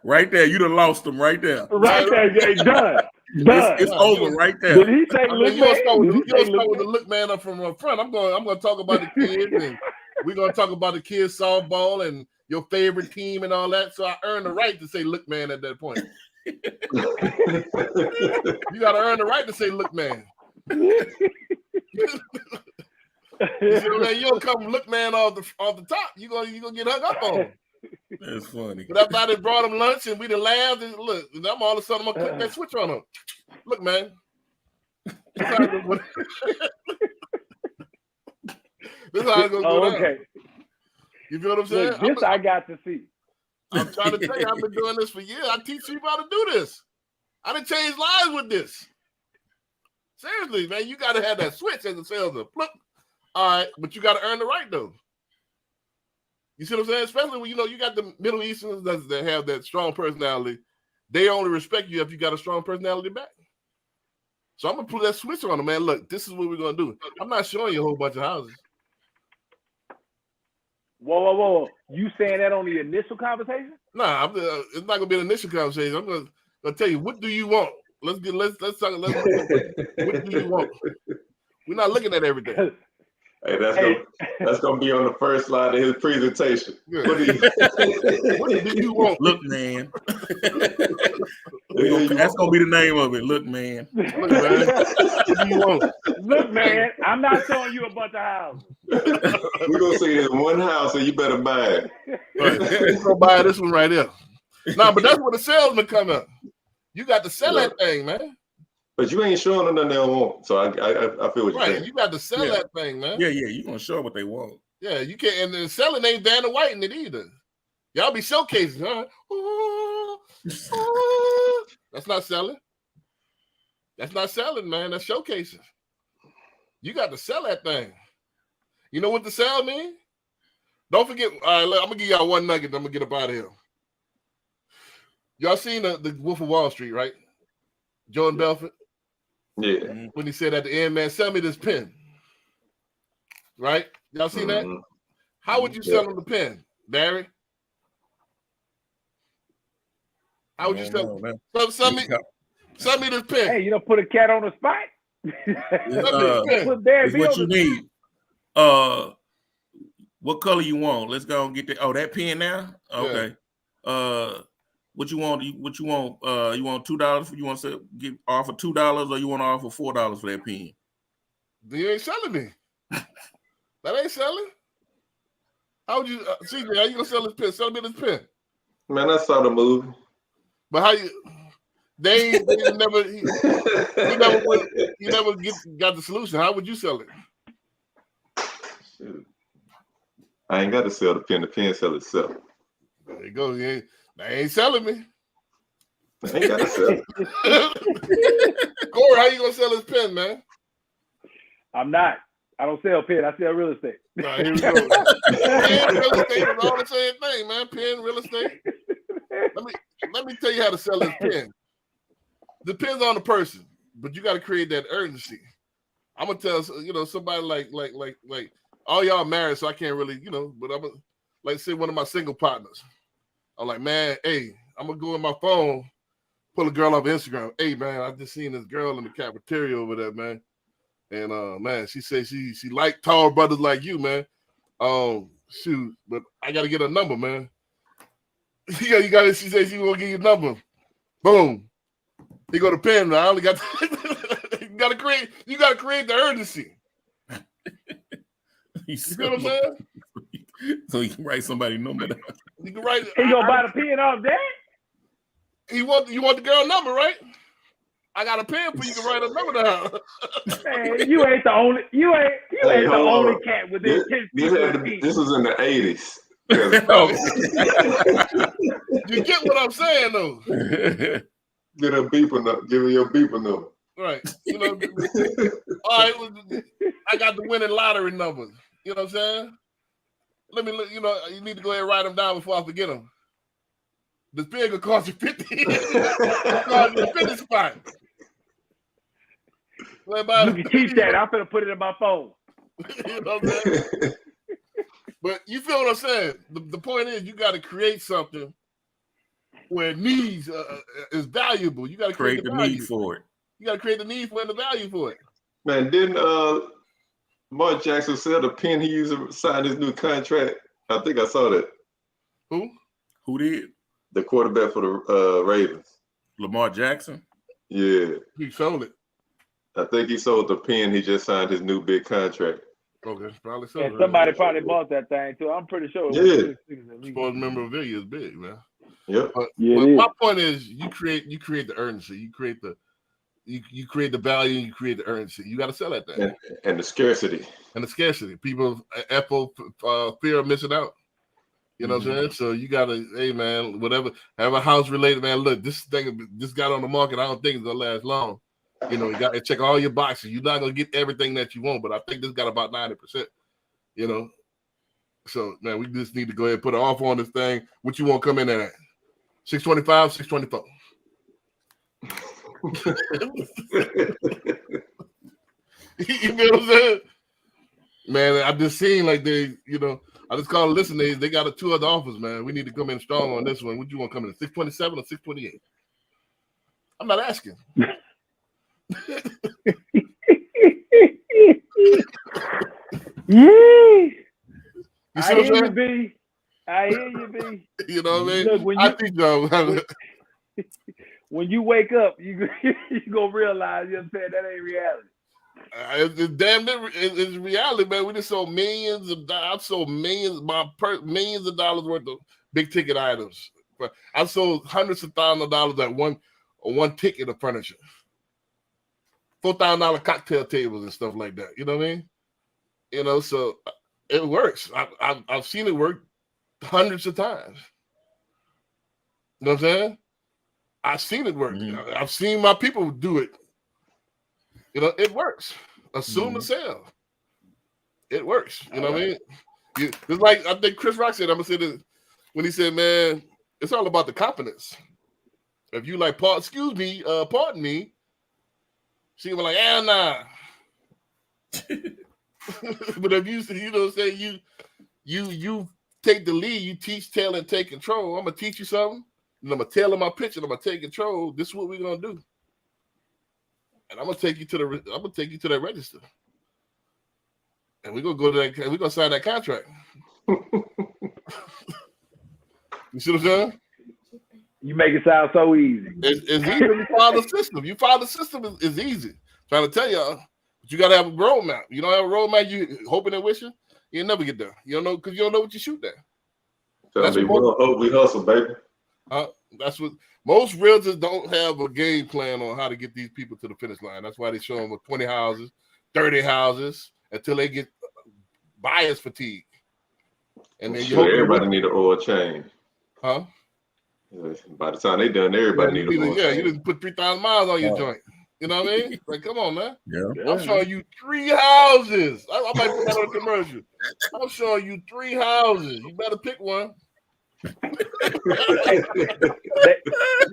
You done lost them right there. Right there, done. It's over right there. Did he say look man? You start with the look man up from up front. I'm gonna talk about the kids, and we're gonna talk about the kids softball and your favorite team and all that. So I earn the right to say look man at that point. You gotta earn the right to say look man. You don't come look man off the top. You gonna get hung up on. That's funny. But after I done brought them lunch and we done laughed, and look, and I'm all of a sudden I'm gonna click that switch on them. Look, man. This is how it's gonna go down. Okay. You feel what I'm saying? Look, I got to see. I'm trying to tell you, I've been doing this for years. I teach people how to do this. I done changed lives with this. Seriously, man, you got to have that switch as a salesman. Look, all right, but you got to earn the right though. You see what I'm saying? Especially when you got the Middle Easterns that have that strong personality. They only respect you if you got a strong personality back. So I'm gonna put that switch on them, man. Look, this is what we're gonna do. I'm not showing you a whole bunch of houses. Whoa! You saying that on the initial conversation? Nah, it's not gonna be an initial conversation. I'm gonna tell you, what do you want? Let's talk. What do you want? We're not looking at everything. Hey, that's gonna be on the first slide of his presentation. Yeah. What do you want? Look, man. That's gonna be the name of it. Look, man. Look, man. What do you want? Look, man. I'm not showing you a bunch of houses. We're gonna say there's one house, and you better buy it. Right. Go buy this one right here. Nah, but that's where the salesman come up. You got to sell that thing, man. But you ain't showing them nothing they don't want. So I feel what you're saying. You got to sell that thing, man. Yeah, you're gonna show what they want. Yeah, you can't, and then selling ain't Vanna White in it either. Y'all be showcasing, huh? That's not selling. That's not selling, man. That's showcasing. You got to sell that thing. You know what the sell mean? Don't forget. All right, I'm gonna give y'all one nugget. I'm gonna get up out of here. Y'all seen the Wolf of Wall Street, right? Jordan Belfort. Yeah. When he said at the end, man, sell me this pen. Right? Y'all seen that? How would you sell him the pen, Barry? How would you sell him? Sell me this pen. Hey, you don't put a cat on the spot. It's what you need. What color you want? Let's go and get that. Oh, that pen now? Okay. Yeah. What you want? You want $2? You want to offer $2, or you want to offer $4 for that pen? You ain't selling me. That ain't selling. How would you, CJ? How you gonna sell this pen? Sell me this pen. Man, I saw the movie. But how you? He never got the solution. How would you sell it? Shoot. I ain't got to sell the pen. The pen sell itself. There you go. They ain't selling me. I ain't got to sell it. Corey, how you gonna sell this pen, man? I'm not. I don't sell pen. I sell real estate. Nah, here we go. Pen, real estate is all the same thing, man. Pen, real estate. Let me tell you how to sell this pen. Depends on the person, but you got to create that urgency. I'm gonna tell somebody like all y'all married, so I can't really but I'm gonna say one of my single partners. I'm like, man, hey, I'm gonna go in my phone, pull a girl off Instagram. Hey, man, I just seen this girl in the cafeteria over there, man. And man, she said she like tall brothers like you, man. Shoot, but I gotta get her number, man. Yeah, you got it. She said she gonna give you a number. Boom. He go to pen. I only got. You gotta create the urgency. You see what I'm saying? So you can write somebody's number down. You can write. He gonna buy the pen off that? You want the girl number, right? I got a pen for you can write a number down. Man, you ain't the only cat within 10 feet. This was in the 80s. You get what I'm saying, though. Get a beeper number. Give me your beeper number. Right. You know. All right. I got the winning lottery numbers. You know what I'm saying? Let me. You know, you need to go ahead and write them down before I forget them. This pen gonna cost you 50. Cost you a 50 spot. You can keep that. I'm gonna put it in my phone. You know what I'm saying? But you feel what I'm saying? The point is, you got to create something where needs is valuable. You got to create the need for it. You got to create the need for it and the value for it. Man, didn't Mark Jackson sell the pen he used to sign his new contract? I think I saw that. Who? Who did? The quarterback for the Ravens. Lamar Jackson? Yeah. He sold it. I think he sold the pen. He just signed his new big contract. Okay, probably so. And somebody probably bought that thing too. I'm pretty sure. Yeah. Sports memorabilia is big, man. Yep. But my point is, you create the urgency. You create the value. And you create the urgency. You got to sell that thing. And the scarcity. And the scarcity. People fear of missing out. You know what I'm saying? So you gotta, hey man, whatever, have a house related, man. Look, this thing just got on the market. I don't think it's gonna last long. You know, you got to check all your boxes. You're not gonna get everything that you want, but I think this got about 90%. You know, so man, we just need to go ahead and put an offer on this thing. What you want to come in at? 625, 624. You feel what I'm saying? Man, I just seen like they, you know, I just called listeners. They got two other offers, man. We need to come in strong on this one. What you want to come in at? 627 or 628? I'm not asking. Yeah. I hear you, B. I hear you, B. You know what I mean? Look, when you wake up, you gonna realize, you know what I'm saying, that ain't reality. It's reality, man. We just sold millions of dollars. I sold millions of dollars worth of big ticket items. But I sold hundreds of thousands of dollars at one ticket of furniture. $4,000 cocktail tables and stuff like that. You know what I mean? You know, so it works. I've seen it work hundreds of times. You know what I'm saying? I've seen it work. Mm-hmm. I've seen my people do it. You know, it works. Assume the sale. It works. You know what I mean? It's like I think Chris Rock said, I'm gonna say this when he said, man, it's all about the confidence. If you like, pardon me, she was like, nah. But if you know, say you take the lead, you teach, tell, and take control. I'm gonna teach you something, and I'm gonna tailor my pitch, and I'm gonna take control. This is what we're gonna do, and I'm gonna take you to that register, and we're gonna go to that. We're gonna sign that contract. You see what I'm saying? You make it sound so easy. It's easy if you follow the system. You follow the system is easy. Trying to tell y'all, but you gotta have a roadmap. You don't have a roadmap, you hoping and wishing, you'll never get there. You don't know because you don't know what you shoot at. We hustle, baby. That's what most realtors don't have a game plan on how to get these people to the finish line. That's why they show them with 20 houses, 30 houses until they get buyer's fatigue. And then everybody need an oil change. Huh? By the time they done, everybody need an oil change. You didn't put 3,000 miles on your joint. You know what I mean? Like, come on, man. Yeah. I'm showing you 3 houses. I might put that on a commercial. I'm showing you 3 houses. You better pick one.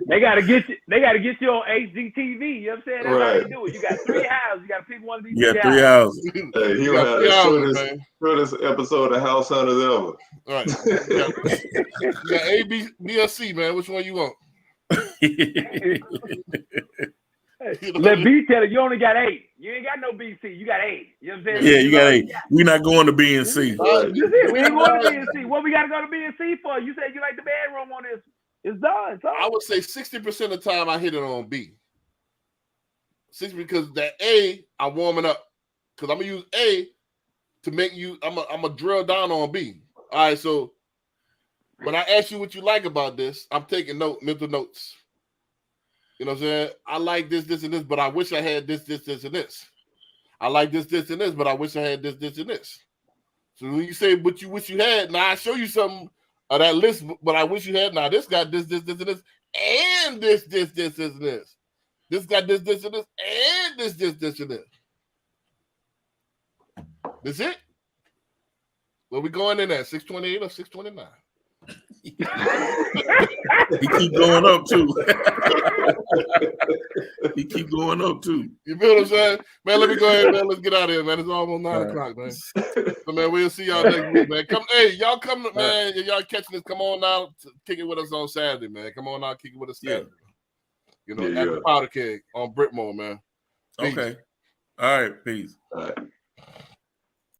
They gotta get you. They gotta get you on HGTV. You know what I'm saying? That's how you do it. You got 3 houses. You gotta pick one of these. Yeah, 3 houses. Hey, he will have the shortest episode of House Hunters ever. Right. You got A, B, or C, man. Which one you want? You know Let what I mean? B tell you, you only got A. You ain't got no BC. You got A. You know what I'm saying? Yeah, you got A. We're not going to B and C. Right. That's it. We ain't going to B and C. What we got to go to B and C for? You said you like the bedroom on this. It's done. So. I would say 60% of the time I hit it on B. 60 because that A, I'm warming up. Because I'm gonna use A to make you. I'm gonna drill down on B. All right. So when I ask you what you like about this, I'm taking mental notes. You know what I'm saying? I like this, this, and this, but I wish I had this, this, this, and this. I like this, this, and this, but I wish I had this, this, and this. So when you say what you wish you had, now I show you something of that list, but I wish you had. Now this got this, this, this, and this, and this, this, this, this, and this. This got this, this, and this, and this, this, this, and this. That's it. Where we going in at? 628 or 629? He keep going up too. He keep going up too. You feel what I'm saying? Man, let me go ahead, man. Let's get out of here, man. It's almost 9 o'clock, man. So, man, we'll see y'all next week, man. Y'all come, man. If y'all catching this, come on out, kick it with us on Saturday, man. Come on out, kick it with us Saturday. You know, at the Powder Keg on Britmore, man. Okay. All right. Peace. All right.